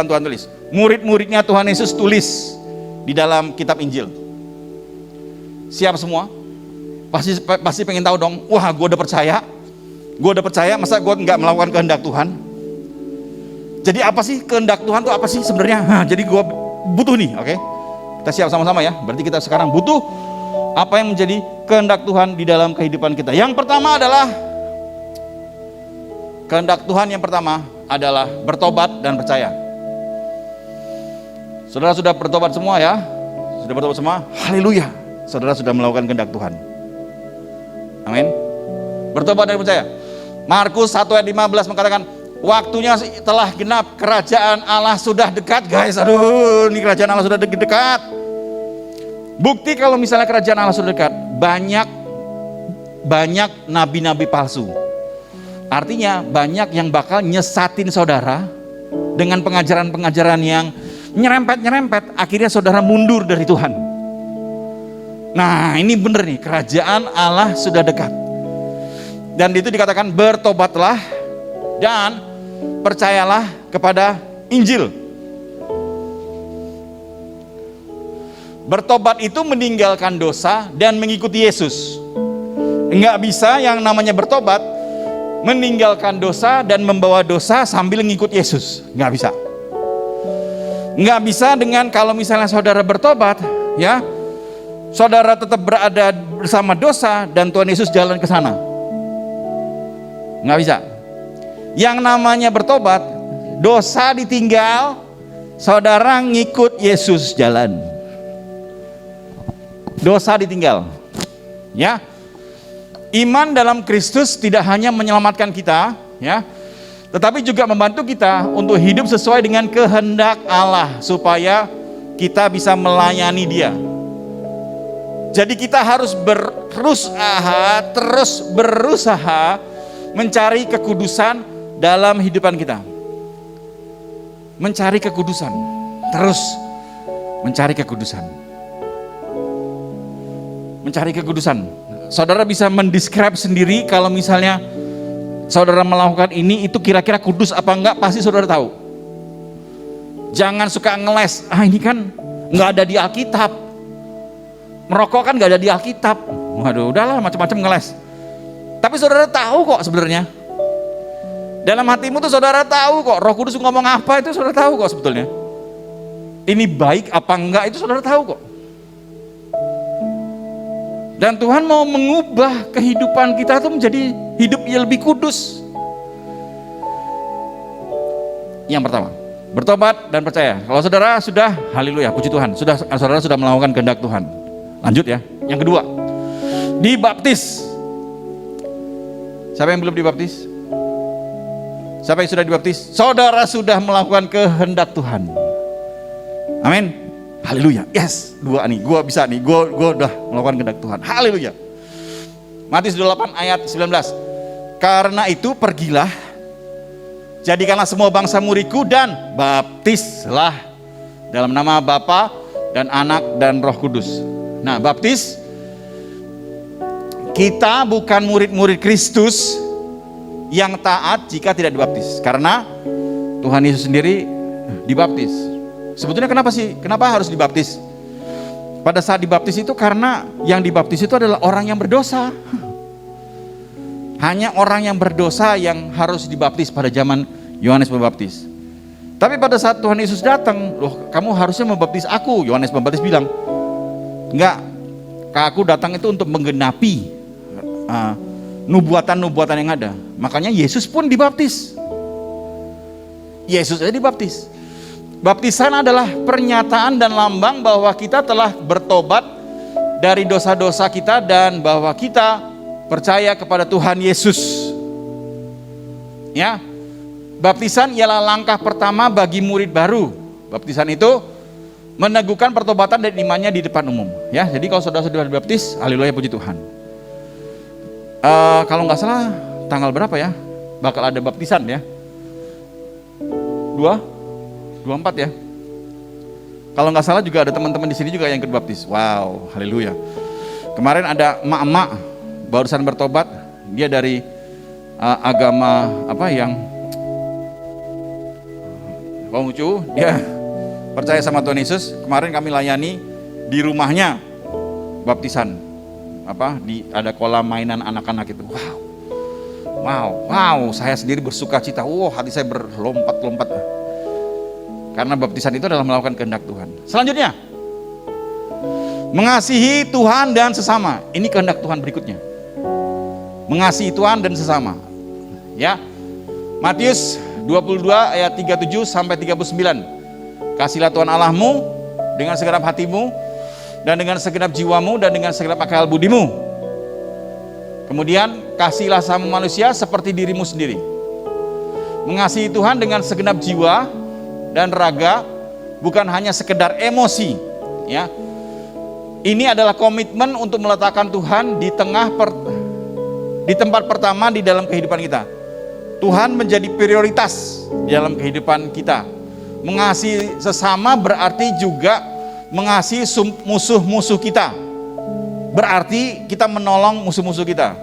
Tuhan tulis, murid-muridnya Tuhan Yesus tulis di dalam kitab Injil. Siap semua? Pasti pengen tahu dong. Wah, gue udah percaya, masa gue nggak melakukan kehendak Tuhan? Jadi apa sih kehendak Tuhan tuh apa sih sebenarnya? Jadi gue butuh nih, oke? Kita siap sama-sama ya. Berarti kita sekarang butuh apa yang menjadi kehendak Tuhan di dalam kehidupan kita. Yang pertama adalah kehendak Tuhan yang pertama adalah bertobat dan percaya. Saudara sudah bertobat semua ya? Sudah bertobat semua? Haleluya. Saudara sudah melakukan kehendak Tuhan. Amin. Bertobat dan percaya. Markus 1 ayat 15 mengatakan, waktunya telah genap, kerajaan Allah sudah dekat guys. Aduh, ini kerajaan Allah sudah dekat. Bukti kalau misalnya kerajaan Allah sudah dekat, banyak nabi-nabi palsu. Artinya banyak yang bakal nyesatin saudara dengan pengajaran-pengajaran yang nyerempet-nyerempet, akhirnya saudara mundur dari Tuhan. Nah ini bener nih, kerajaan Allah sudah dekat. Dan itu dikatakan bertobatlah dan percayalah kepada Injil. Bertobat itu meninggalkan dosa dan mengikuti Yesus. Enggak bisa yang namanya bertobat meninggalkan dosa dan membawa dosa sambil ngikut Yesus. Enggak bisa. Enggak bisa dengan kalau misalnya saudara bertobat, ya, saudara tetap berada bersama dosa dan Tuhan Yesus jalan ke sana. Enggak bisa. Yang namanya bertobat, dosa ditinggal, saudara ngikut Yesus jalan. Dosa ditinggal. Ya. Iman dalam Kristus tidak hanya menyelamatkan kita, ya, tetapi juga membantu kita untuk hidup sesuai dengan kehendak Allah supaya kita bisa melayani Dia. Jadi kita harus terus berusaha mencari kekudusan dalam kehidupan kita. Mencari kekudusan, terus mencari kekudusan. Mencari kekudusan. Saudara bisa mendescribe sendiri kalau misalnya saudara melakukan ini itu kira-kira kudus apa enggak, pasti saudara tahu. Jangan suka ngeles, ini kan enggak ada di Alkitab. Merokok kan enggak ada di Alkitab. Waduh, udahlah macam-macam ngeles. Tapi saudara tahu kok sebenarnya. Dalam hatimu tuh saudara tahu kok Roh Kudus ngomong apa itu saudara tahu kok sebetulnya. Ini baik apa enggak itu saudara tahu kok. Dan Tuhan mau mengubah kehidupan kita tuh menjadi hidup yang lebih kudus. Yang pertama, bertobat dan percaya. Kalau saudara sudah, haleluya, puji Tuhan, saudara sudah melakukan kehendak Tuhan. Lanjut ya. Yang kedua, dibaptis. Siapa yang belum dibaptis? Siapa yang sudah dibaptis? Saudara sudah melakukan kehendak Tuhan. Amin. Haleluya. Yes, dua nih. Gua bisa nih. Gua udah melakukan kehendak Tuhan. Haleluya. Matius 28 ayat 19. Karena itu pergilah, jadikanlah semua bangsa muridku dan baptislah dalam nama Bapa dan Anak dan Roh Kudus. Nah, baptis, kita bukan murid-murid Kristus yang taat jika tidak dibaptis. Karena Tuhan Yesus sendiri dibaptis. Sebetulnya kenapa harus dibaptis? Pada saat dibaptis itu karena yang dibaptis itu adalah orang yang berdosa. Hanya orang yang berdosa yang harus dibaptis pada zaman Yohanes Pembaptis. Tapi pada saat Tuhan Yesus datang, loh kamu harusnya membaptis aku. Yohanes Pembaptis bilang, enggak, aku datang itu untuk menggenapi nubuatan-nubuatan yang ada. Makanya Yesus pun dibaptis. Yesus aja dibaptis. Baptisan adalah pernyataan dan lambang bahwa kita telah bertobat dari dosa-dosa kita dan bahwa kita percaya kepada Tuhan Yesus. Ya. Baptisan ialah langkah pertama bagi murid baru. Baptisan itu meneguhkan pertobatan dan imannya di depan umum. Ya, jadi kalau saudara sudah dibaptis, haleluya puji Tuhan. Kalau nggak salah tanggal berapa ya? Bakal ada baptisan ya. 24 ya. Kalau nggak salah juga ada teman-teman di sini juga yang ikut baptis. Wow, haleluya. Kemarin ada emak-emak barusan bertobat. Dia dari agama apa yang Konghucu, dia percaya sama Tuhan Yesus. Kemarin kami layani di rumahnya baptisan. Ada kolam mainan anak-anak itu. Wow, saya sendiri bersuka cita. Hati saya berlompat-lompat. Karena baptisan itu adalah melakukan kehendak Tuhan. Selanjutnya, mengasihi Tuhan dan sesama. Ini kehendak Tuhan berikutnya. Mengasihi Tuhan dan sesama. Ya. Matius 22 ayat 37 sampai 39. Kasihlah Tuhan Allahmu dengan segenap hatimu dan dengan segenap jiwamu dan dengan segenap akal budimu. Kemudian kasihlah sama manusia seperti dirimu sendiri. Mengasihi Tuhan dengan segenap jiwa dan raga, bukan hanya sekedar emosi, ya. Ini adalah komitmen untuk meletakkan Tuhan di tempat pertama di dalam kehidupan kita. Tuhan menjadi prioritas di dalam kehidupan kita. Mengasihi sesama berarti juga mengasihi musuh-musuh kita. Berarti kita menolong musuh-musuh kita.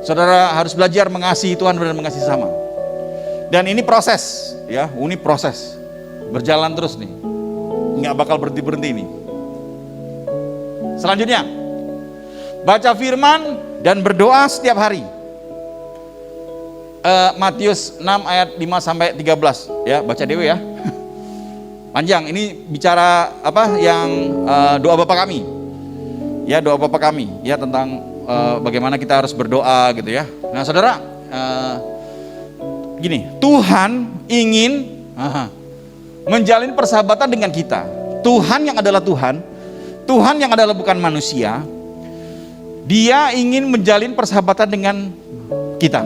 Saudara harus belajar mengasihi Tuhan dan mengasihi sesama. Dan ini proses, ya, ini proses. Berjalan terus nih. Nggak bakal berhenti-berhenti ini. Selanjutnya, baca firman dan berdoa setiap hari. Matius 6 ayat 5 sampai 13, ya, baca dewe ya. Panjang, ini bicara yang doa Bapa kami. Ya, doa Bapa kami, ya, tentang bagaimana kita harus berdoa gitu ya. Nah, saudara, Gini, Tuhan ingin menjalin persahabatan dengan kita. Tuhan yang adalah Tuhan, Tuhan yang adalah bukan manusia, Dia ingin menjalin persahabatan dengan kita.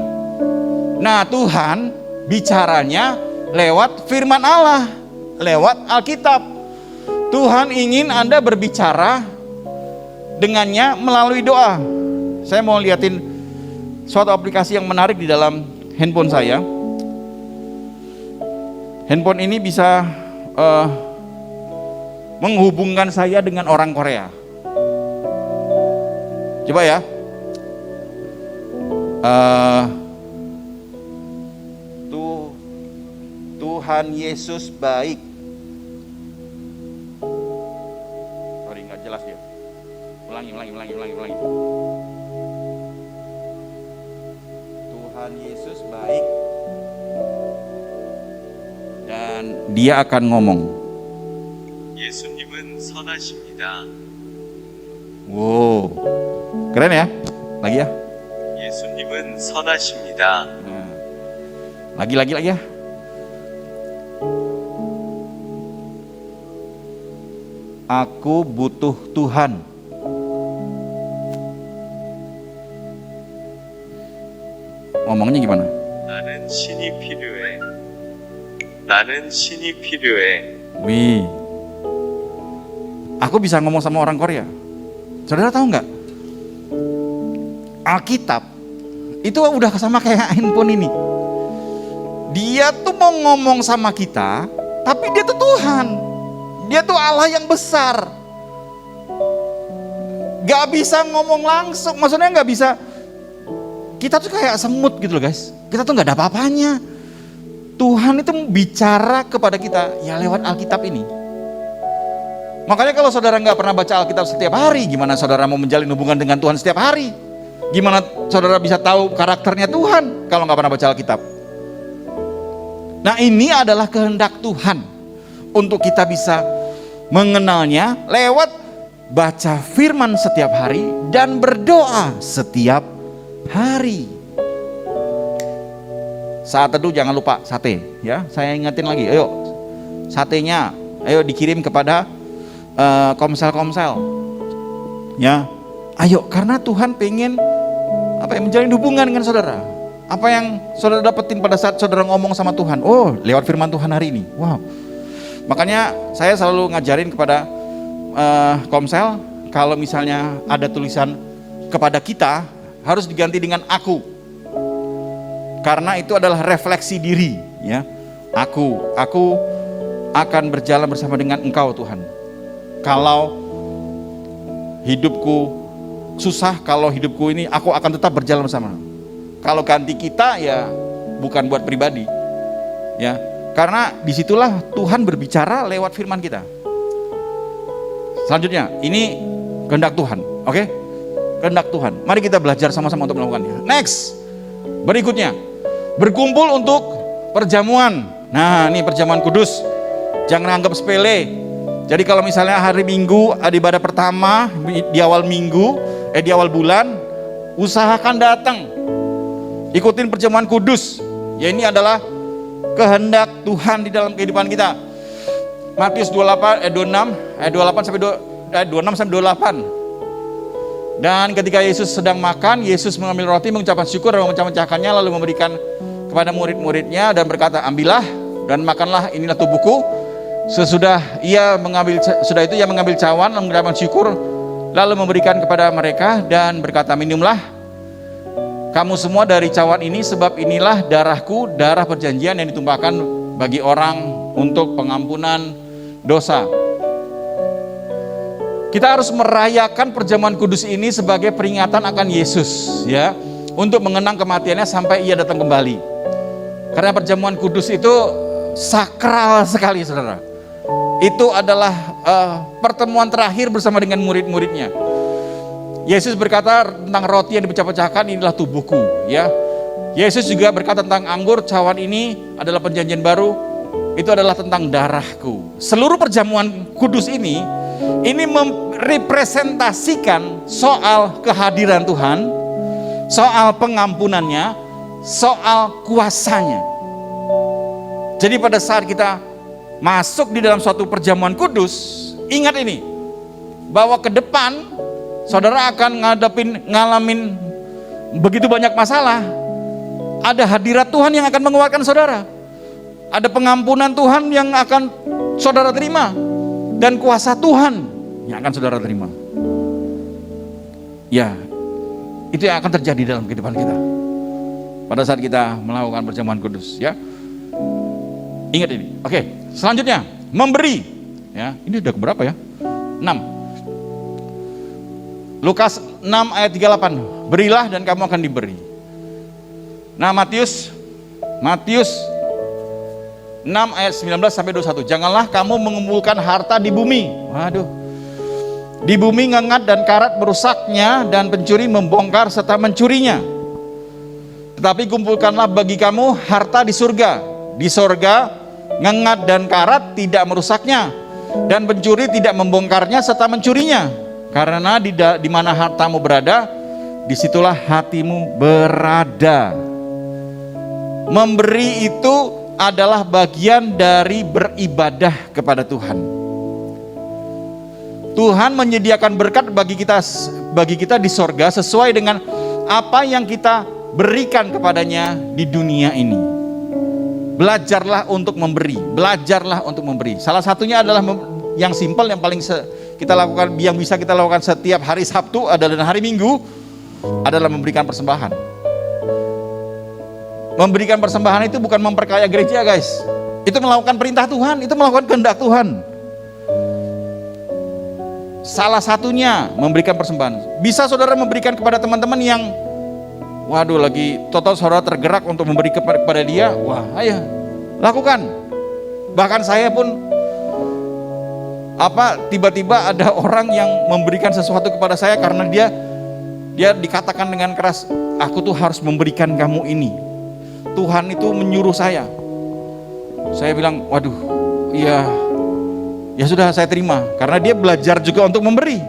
Nah, Tuhan bicaranya lewat firman Allah, lewat Alkitab. Tuhan ingin Anda berbicara dengannya melalui doa. Saya mau liatin suatu aplikasi yang menarik di dalam handphone saya. Handphone ini bisa menghubungkan saya dengan orang Korea. Coba ya. Tuhan Yesus baik. Sorry, nggak jelas dia. Ulangi. Tuhan Yesus baik. Dan dia akan ngomong. 예수님은 선하십니다. Wow, keren ya? Lagi ya? 예수님은 선하십니다. Lagi ya? Aku butuh Tuhan. Ngomongnya gimana? 나는 신이 필요해. 나는 신이 필요해. Wih, aku bisa ngomong sama orang Korea. Saudara tahu nggak? Alkitab itu udah sama kayak handphone ini. Dia tuh mau ngomong sama kita, tapi dia tuh Tuhan. Dia tuh Allah yang besar. Gak bisa ngomong langsung, maksudnya gak bisa. Kita tuh kayak semut gitu loh guys. Kita tuh gak ada apa-apanya. Tuhan itu bicara kepada kita ya lewat Alkitab ini. Makanya kalau saudara gak pernah baca Alkitab setiap hari, gimana saudara mau menjalin hubungan dengan Tuhan setiap hari? Gimana saudara bisa tahu karakternya Tuhan kalau gak pernah baca Alkitab? Nah, ini adalah kehendak Tuhan untuk kita bisa mengenalnya lewat baca firman setiap hari dan berdoa setiap hari. Saat teduh jangan lupa sate ya. Saya ingetin lagi, ayo satenya ayo dikirim kepada komsel-komsel ya. Ayo, karena Tuhan pengen menjalin hubungan dengan saudara. Apa yang saudara dapetin pada saat saudara ngomong sama Tuhan? Oh, lewat firman Tuhan hari ini. Wow. Makanya saya selalu ngajarin kepada komsel, kalau misalnya ada tulisan kepada kita, harus diganti dengan aku. Karena itu adalah refleksi diri, ya. Aku akan berjalan bersama dengan Engkau Tuhan. Kalau hidupku susah, kalau hidupku ini aku akan tetap berjalan bersama. Kalau ganti kita ya bukan buat pribadi, ya. Karena disitulah Tuhan berbicara lewat firman kita. Selanjutnya, ini kehendak Tuhan, oke? Kehendak Tuhan. Mari kita belajar sama-sama untuk melakukannya. Next, berikutnya, berkumpul untuk perjamuan. Nah, ini perjamuan kudus. Jangan anggap sepele. Jadi kalau misalnya hari Minggu ada ibadah pertama di awal minggu, di awal bulan, usahakan datang. Ikutin perjamuan kudus. Ya, ini adalah kehendak Tuhan di dalam kehidupan kita. Matius 26 sampai 28. Dan ketika Yesus sedang makan, Yesus mengambil roti, mengucapkan syukur dan memecah-mecahkannya, lalu memberikan kepada murid-muridnya dan berkata, ambillah dan makanlah, inilah tubuhku. Sesudah ia mengambil cawan, mengucapkan syukur, lalu memberikan kepada mereka dan berkata, minumlah kamu semua dari cawan ini, sebab inilah darahku, darah perjanjian yang ditumpahkan bagi orang untuk pengampunan dosa. Kita harus merayakan perjamuan kudus ini sebagai peringatan akan Yesus, ya, untuk mengenang kematiannya sampai ia datang kembali. Karena perjamuan kudus itu sakral sekali, saudara. Itu adalah pertemuan terakhir bersama dengan murid-muridnya. Yesus berkata tentang roti yang dipecah-pecahkan, inilah tubuhku, ya. Yesus juga berkata tentang anggur, cawan ini adalah perjanjian baru, itu adalah tentang darahku. Seluruh perjamuan kudus ini merepresentasikan soal kehadiran Tuhan, soal pengampunannya, soal kuasanya. Jadi pada saat kita masuk di dalam suatu perjamuan kudus, ingat ini, bahwa ke depan saudara akan ngalamin begitu banyak masalah. Ada hadirat Tuhan yang akan menguatkan saudara. Ada pengampunan Tuhan yang akan saudara terima. Dan kuasa Tuhan yang akan saudara terima. Ya, itu yang akan terjadi dalam kehidupan kita pada saat kita melakukan perjamuan kudus, ya. Ingat ini. Oke, selanjutnya memberi. Ya, ini udah keberapa ya? 6. Lukas 6 ayat 38. Berilah dan kamu akan diberi. Nah, Matius 6 ayat 19 sampai 21. Janganlah kamu mengumpulkan harta di bumi. Waduh. Di bumi ngengat dan karat merusaknya dan pencuri membongkar serta mencurinya. Tetapi kumpulkanlah bagi kamu harta di surga. Di surga ngengat dan karat tidak merusaknya dan pencuri tidak membongkarnya serta mencurinya. Karena di mana hartamu berada, disitulah hatimu berada. Memberi itu adalah bagian dari beribadah kepada Tuhan. Tuhan menyediakan berkat bagi kita di sorga sesuai dengan apa yang kita berikan kepadanya di dunia ini. Belajarlah untuk memberi, Salah satunya adalah yang simpel, yang paling kita lakukan, yang bisa kita lakukan setiap hari Sabtu adalah hari Minggu, adalah memberikan persembahan. Memberikan persembahan itu bukan memperkaya gereja, guys. Itu melakukan perintah Tuhan, itu melakukan kehendak Tuhan. Salah satunya memberikan persembahan. Bisa saudara memberikan kepada teman-teman yang waduh lagi total saudara tergerak untuk memberi kepada dia. Wah, ayo lakukan. Bahkan saya pun tiba-tiba ada orang yang memberikan sesuatu kepada saya karena dia dikatakan dengan keras, aku tuh harus memberikan kamu ini. Tuhan itu menyuruh saya. Saya bilang, waduh, iya. Ya sudah, saya terima, karena dia belajar juga untuk memberi.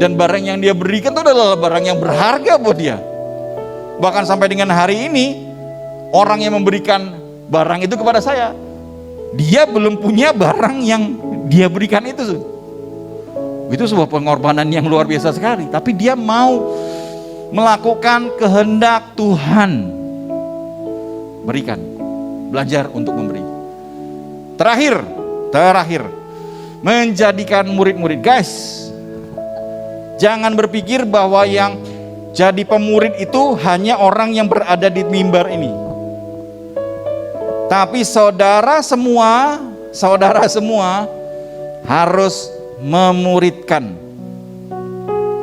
Dan barang yang dia berikan itu adalah barang yang berharga buat dia. Bahkan sampai dengan hari ini, orang yang memberikan barang itu kepada saya, dia belum punya barang yang dia berikan itu. Itu sebuah pengorbanan yang luar biasa sekali. Tapi dia mau melakukan kehendak Tuhan. Berikan, belajar untuk memberi. Terakhir, menjadikan murid-murid. Guys, jangan berpikir bahwa yang jadi pemurid itu hanya orang yang berada di mimbar ini. Tapi saudara semua harus memuridkan.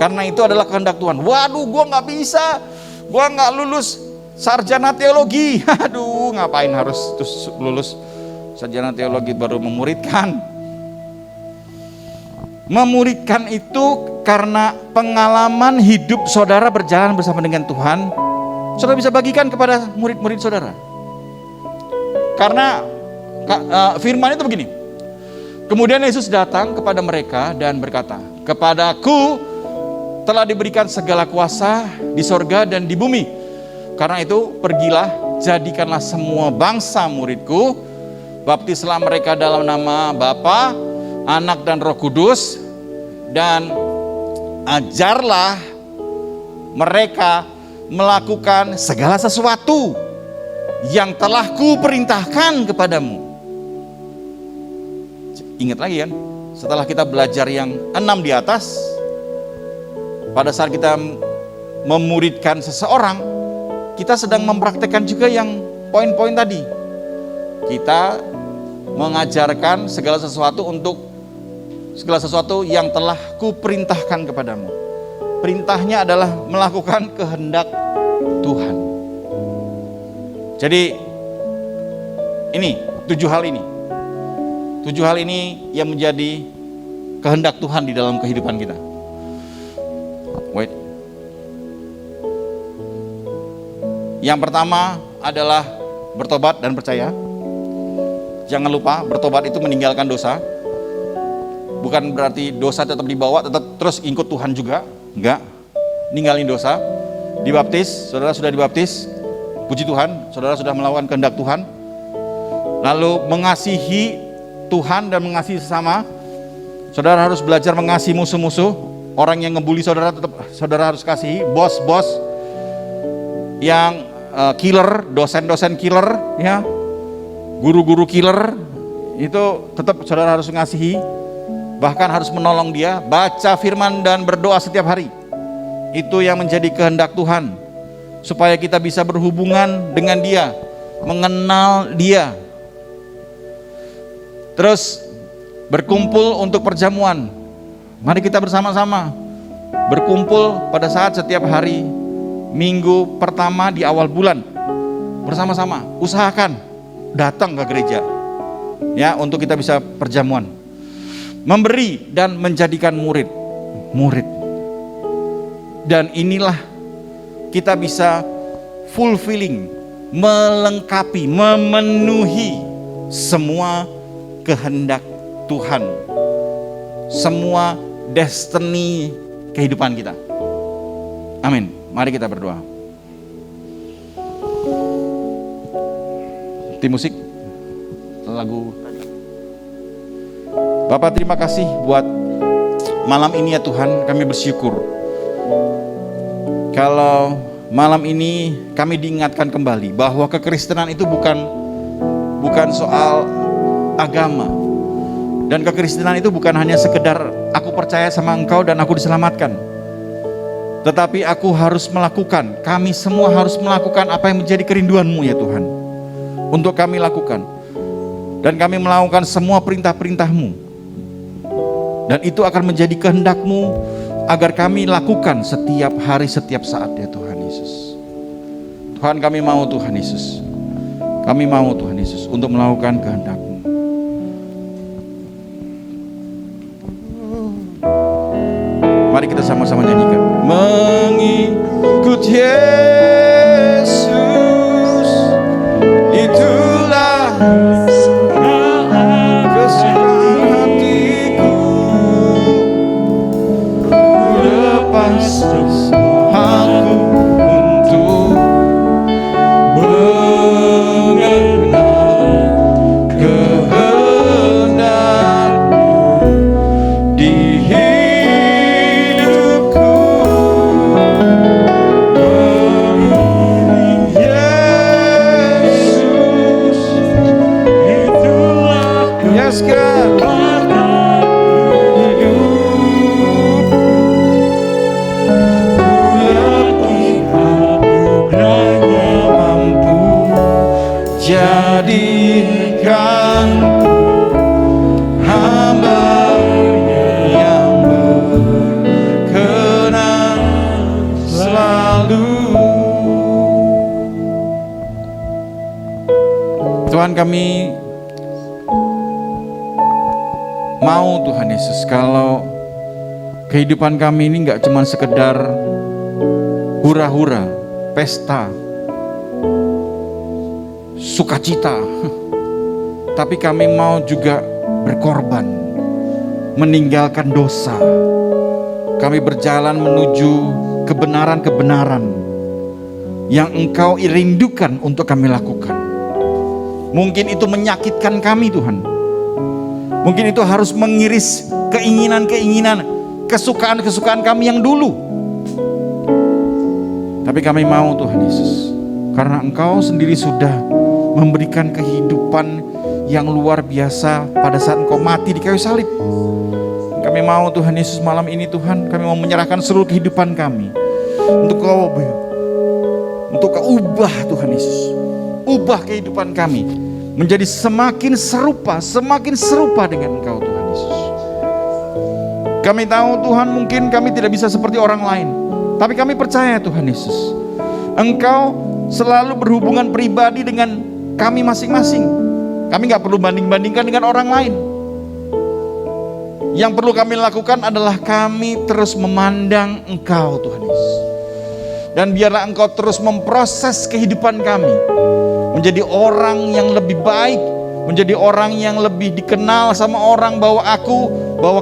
Karena itu adalah kehendak Tuhan. Waduh, gue gak bisa, gue gak lulus sarjana teologi. Aduh, ngapain harus lulus sarjana teologi baru memuridkan? Memuridkan itu karena pengalaman hidup saudara berjalan bersama dengan Tuhan, saudara bisa bagikan kepada murid-murid saudara. Karena firman itu begini. Kemudian Yesus datang kepada mereka dan berkata, kepadaku telah diberikan segala kuasa di sorga dan di bumi. Karena itu pergilah, jadikanlah semua bangsa muridku, baptislah mereka dalam nama Bapa, Anak dan Roh Kudus, dan ajarlah mereka melakukan segala sesuatu yang telah kuperintahkan kepadamu. Ingat lagi kan, setelah kita belajar yang 6 di atas, pada saat kita memuridkan seseorang, kita sedang mempraktekkan juga yang poin-poin tadi. Kita mengajarkan segala sesuatu yang telah kuperintahkan kepadamu. Perintahnya adalah melakukan kehendak Tuhan. Jadi ini 7 hal ini. 7 hal ini yang menjadi kehendak Tuhan di dalam kehidupan kita. Wait. Yang pertama adalah bertobat dan percaya. Jangan lupa, bertobat itu meninggalkan dosa. Bukan berarti dosa tetap dibawa, tetap terus ikut Tuhan juga. Enggak. Ninggalin dosa. Dibaptis, saudara sudah dibaptis. Puji Tuhan, saudara sudah melakukan kehendak Tuhan. Lalu mengasihi Tuhan dan mengasihi sesama. Saudara harus belajar mengasihi musuh-musuh. Orang yang ngebully saudara tetap saudara harus kasihi. Bos-bos yang killer, dosen-dosen killer, ya, guru-guru killer, itu tetap saudara harus mengasihi. Bahkan harus menolong dia. Baca firman dan berdoa setiap hari. Itu yang menjadi kehendak Tuhan, supaya kita bisa berhubungan dengan dia, mengenal dia. Terus berkumpul untuk perjamuan. Mari kita bersama-sama berkumpul pada saat setiap hari minggu pertama di awal bulan. Bersama-sama, usahakan datang ke gereja, ya, untuk kita bisa perjamuan. Memberi dan menjadikan murid. Dan inilah kita bisa fulfilling, melengkapi, memenuhi semua kehendak Tuhan, semua destiny kehidupan kita. Amin. Mari kita berdoa. Tim musik, lagu. Bapak, terima kasih buat malam ini ya Tuhan. Kami bersyukur kalau malam ini kami diingatkan kembali bahwa kekristenan itu bukan soal agama. Dan kekristenan itu bukan hanya sekedar aku percaya sama Engkau dan aku diselamatkan. Tetapi aku harus melakukan, kami semua harus melakukan apa yang menjadi kerinduan-Mu ya Tuhan. Untuk kami lakukan. Dan kami melakukan semua perintah-perintah-Mu. Dan itu akan menjadi kehendak-Mu agar kami lakukan setiap hari, setiap saat ya Tuhan Yesus. Tuhan, kami mau Tuhan Yesus. Kami mau Tuhan Yesus untuk melakukan kehendak-Mu. Mari kita sama-sama nyanyikan. Mengikut Yesus, itulah kesukaan hatiku. Lepas aku untuk mengenal kehendak-Mu di hidupku. Yesus, itulah kehendak jadikan hamba yang berkenan selalu. Tuhan, kami mau Tuhan Yesus kalau kehidupan kami ini gak cuma sekedar hura-hura, pesta, sukacita, tapi kami mau juga berkorban, meninggalkan dosa. Kami berjalan menuju kebenaran-kebenaran yang Engkau rindukan untuk kami lakukan. Mungkin itu menyakitkan kami Tuhan. Mungkin itu harus mengiris keinginan-keinginan, kesukaan-kesukaan kami yang dulu. Tapi kami mau Tuhan Yesus, karena Engkau sendiri sudah memberikan kehidupan yang luar biasa pada saat Engkau mati di kayu salib. Kami mau Tuhan Yesus malam ini Tuhan, kami mau menyerahkan seluruh kehidupan kami untuk Kau ubah Tuhan Yesus. Ubah kehidupan kami menjadi semakin serupa dengan Engkau Tuhan Yesus. Kami tahu Tuhan, mungkin kami tidak bisa seperti orang lain, tapi kami percaya Tuhan Yesus, Engkau selalu berhubungan pribadi dengan kami masing-masing. Kami gak perlu banding-bandingkan dengan orang lain. Yang perlu kami lakukan adalah kami terus memandang Engkau Tuhan Yesus. Dan biarlah Engkau terus memproses kehidupan kami menjadi orang yang lebih baik, menjadi orang yang lebih dikenal sama orang bahwa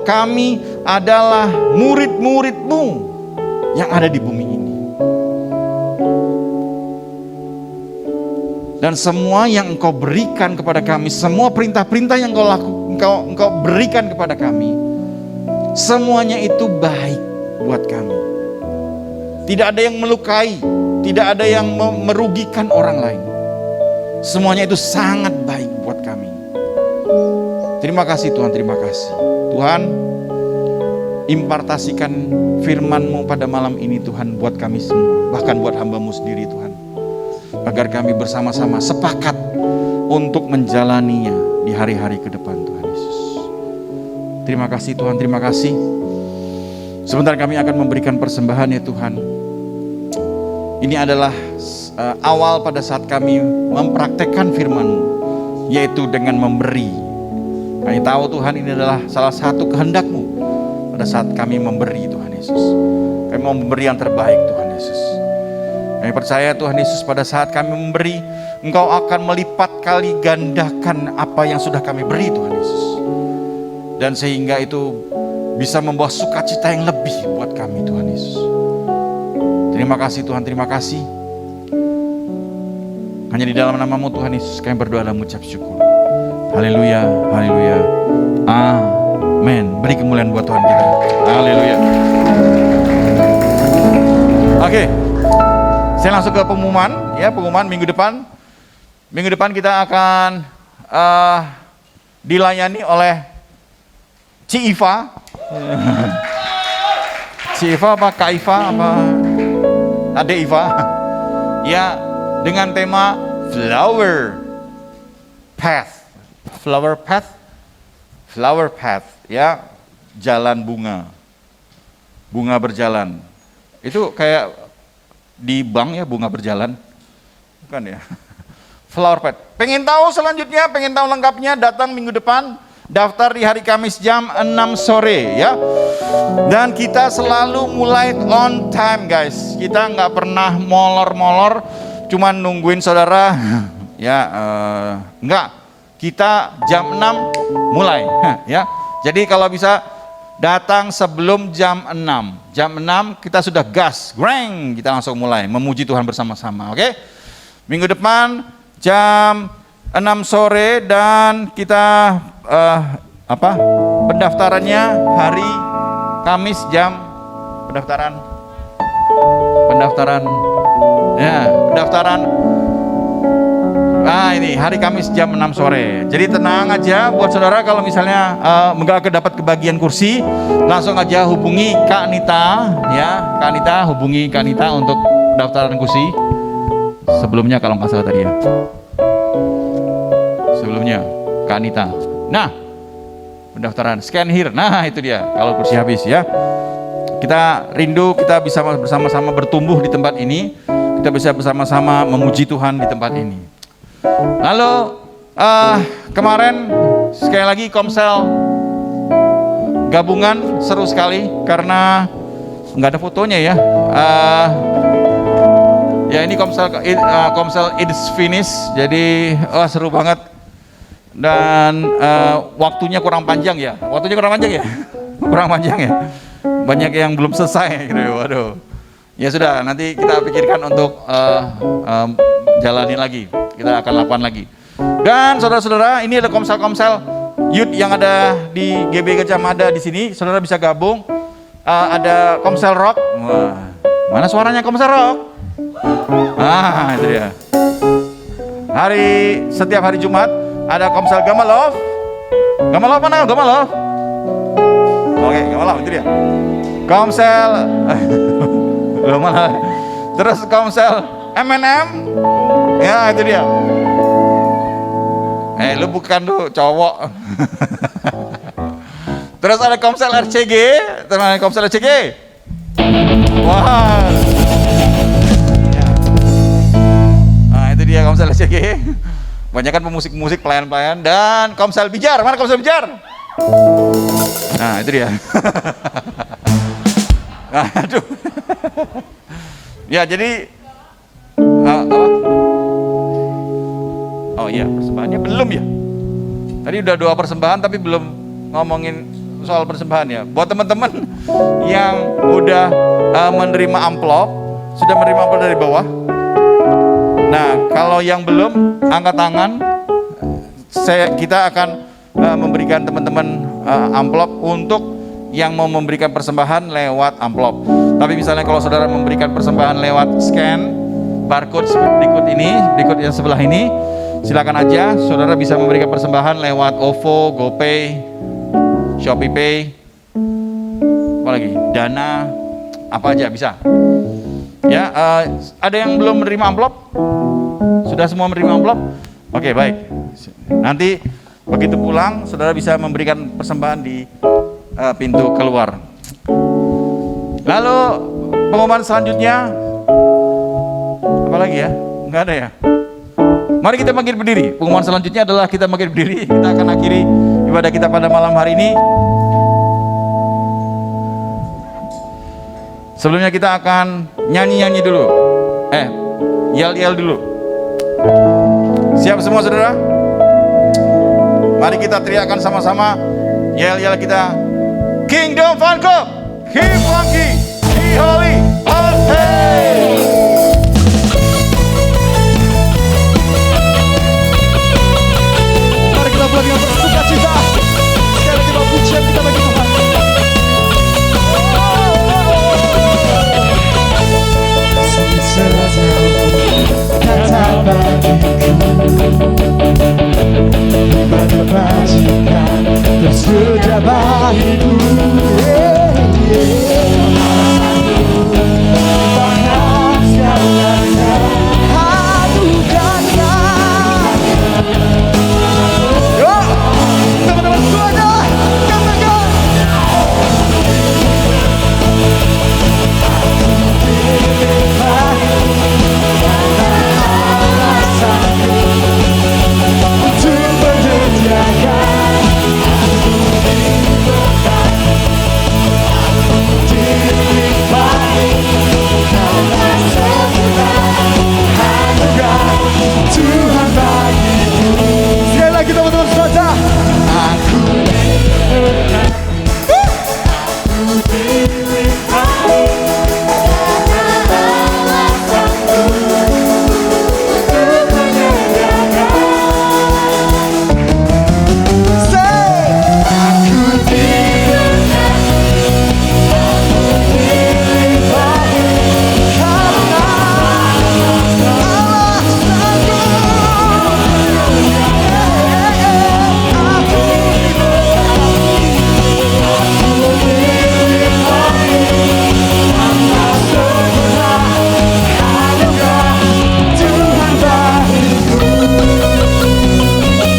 kami adalah murid-murid-Mu yang ada di bumi ini. Dan semua yang Engkau berikan kepada kami, semua perintah-perintah yang Engkau berikan kepada kami, semuanya itu baik buat kami. Tidak ada yang melukai, tidak ada yang merugikan orang lain. Semuanya itu sangat baik buat kami. Terima kasih Tuhan, terima kasih. Tuhan, impartasikan firman-Mu pada malam ini Tuhan buat kami semua, bahkan buat hamba-Mu sendiri Tuhan. Agar kami bersama-sama sepakat untuk menjalaninya di hari-hari ke depan Tuhan Yesus. Terima kasih Tuhan, terima kasih. Sebentar kami akan memberikan persembahan ya Tuhan. Ini adalah awal pada saat kami mempraktekkan firman-Mu, yaitu dengan memberi. Kami tahu Tuhan ini adalah salah satu kehendak-Mu pada saat kami memberi Tuhan Yesus. Kami mau memberi yang terbaik Tuhan Yesus. Kami percaya Tuhan Yesus pada saat kami memberi, Engkau akan melipat kali gandakan apa yang sudah kami beri Tuhan Yesus. Dan sehingga itu bisa membawa sukacita yang lebih buat kami Tuhan Yesus. Terima kasih Tuhan, terima kasih. Hanya di dalam nama-Mu Tuhan Yesus kami berdoa dan mengucap syukur. Haleluya, haleluya, amin. Beri kemuliaan buat Tuhan kita. Haleluya. Oke, saya langsung ke pengumuman. Ya, pengumuman minggu depan. Minggu depan kita akan dilayani oleh Ci Iva. Ci Iva apa Kak Iva apa Ade Iva? Ya, dengan tema Flower Path. Flower Path. Flower Path, ya, jalan bunga. Bunga berjalan. Itu kayak di bank ya, bunga berjalan. Bukan ya? Flower Path. Pengen tahu selanjutnya, pengen tahu lengkapnya, datang minggu depan. Daftar di hari Kamis jam 6 sore ya. Dan kita selalu mulai on time guys. Kita nggak pernah molor-molor, cuman nungguin saudara. Ya, nggak. Kita jam 6 mulai ya. Jadi kalau bisa datang sebelum jam 6. Jam 6 kita sudah gas, greng, kita langsung mulai memuji Tuhan bersama-sama, oke? Minggu depan jam 6 sore dan kita pendaftarannya hari Kamis jam pendaftaran ini hari Kamis jam 6 sore. Jadi tenang aja buat saudara, kalau misalnya nggak dapat kebagian kursi, langsung aja hubungi Kak Nita ya. Kak Nita, hubungi Kak Nita untuk pendaftaran kursi. Sebelumnya kalau nggak salah tadi ya. Sebelumnya Kak Nita. Nah, pendaftaran scan here. Nah, itu dia kalau kursi habis ya. Kita rindu kita bisa bersama-sama bertumbuh di tempat ini. Kita bisa bersama-sama memuji Tuhan di tempat ini. Lalu kemarin sekali lagi Komsel gabungan seru sekali karena nggak ada fotonya ya. Ya ini Komsel it's finish. Jadi seru banget. Dan waktunya kurang panjang ya. Waktunya kurang panjang ya. Kurang panjang ya. Banyak yang belum selesai gitu. Waduh. Ya sudah, nanti kita pikirkan untuk jalani lagi. Kita akan lakukan lagi. Dan saudara-saudara, ini ada komsel-komsel youth yang ada di GB Gajah Mada di sini. Saudara bisa gabung. Ada komsel rock. Wah, mana suaranya komsel rock? Itu dia. Setiap hari Jumat ada komsel Gamalov. Gamalov mana? Gamalov. Oke, Gamalov itu dia. Komsel mana? Terus komsel M&M. Ya, itu dia. Lu bukan tuh cowok. Terus ada komsel RCG. Terus ada komsel RCG. Wah. Nah, itu dia komsel RCG. Banyak kan pemusik-musik, pelayan-pelayan. Dan komsel Bijar. Mana komsel Bijar? Nah, itu dia. Aduh. Ya, jadi oh iya, persembahannya belum ya. Tadi udah 2 persembahan tapi belum ngomongin soal persembahan ya. Buat teman-teman yang udah menerima amplop, sudah menerima amplop dari bawah. Nah, kalau yang belum angkat tangan, kita akan memberikan teman-teman amplop untuk yang mau memberikan persembahan lewat amplop. Tapi misalnya kalau saudara memberikan persembahan lewat scan barcode berikut yang sebelah ini, silakan aja. Saudara bisa memberikan persembahan lewat OVO, GoPay, ShopeePay, apa lagi, Dana, apa aja bisa. Ya, ada yang belum menerima amplop? Sudah semua menerima amplop? Oke, baik. Nanti begitu pulang, saudara bisa memberikan persembahan di pintu keluar. Lalu pengumuman selanjutnya apa lagi ya? Enggak ada ya? Mari kita bangkit berdiri. Pengumuman selanjutnya adalah kita bangkit berdiri. Kita akan akhiri ibadah kita pada malam hari ini. Sebelumnya kita akan nyanyi-nyanyi dulu. Yel-yel dulu. Siap semua saudara? Mari kita teriakkan sama-sama yel-yel kita. Kingdom Vancouver, Keep Funky, Be Holy, Party! Mari kita buat dengan bersuka cita. Sekali lagi bawa pujian kita bagi Tuhan. Kata bagikan tersudah bagiku. Bahkan segalanya anugerahnya. Yo, teman-teman semuanya, katakan. Untuk menyediakan Tuhan bagiku. Sekali lagi teman-teman saja. Aku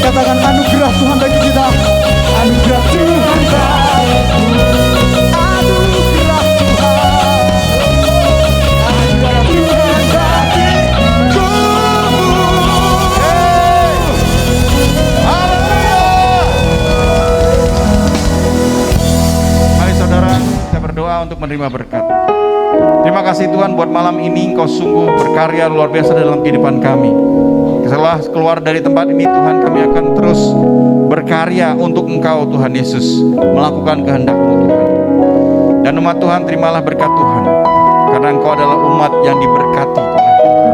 katakan anugerah Tuhan bagi kita. Anugerah Tuhan bagiku. Anugerah Tuhan. Anugerah Tuhan bagiku. Mari saudara, kita berdoa untuk menerima berkat. Terima kasih Tuhan buat malam ini Engkau sungguh berkarya luar biasa dalam kehidupan kami. Setelah keluar dari tempat ini Tuhan, kami akan terus berkarya untuk Engkau Tuhan Yesus, melakukan kehendak-Mu Tuhan. Dan umat Tuhan, terimalah berkat Tuhan, karena Engkau adalah umat yang diberkati oleh Tuhan,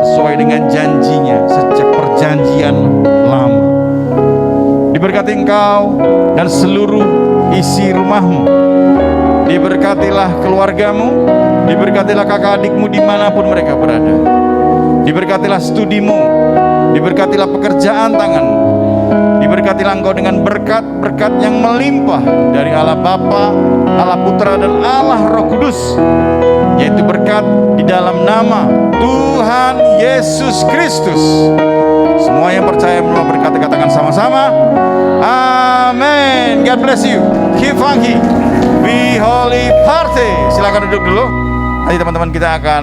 sesuai dengan janjinya sejak perjanjian lama. Diberkati Engkau dan seluruh isi rumahmu. Diberkatilah keluargamu, diberkatilah kakak adikmu dimanapun mereka berada. Diberkatilah studimu, diberkatilah pekerjaan tanganmu, diberkatilah engkau dengan berkat-berkat yang melimpah dari Allah Bapa, Allah Putra dan Allah Roh Kudus, yaitu berkat di dalam nama Tuhan Yesus Kristus. Semua yang percaya menerima berkat katakan sama-sama, amin. God bless you. Keep funky, be holy, party. Silakan duduk dulu. Nanti teman-teman kita akan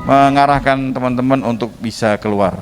mengarahkan teman-teman untuk bisa keluar.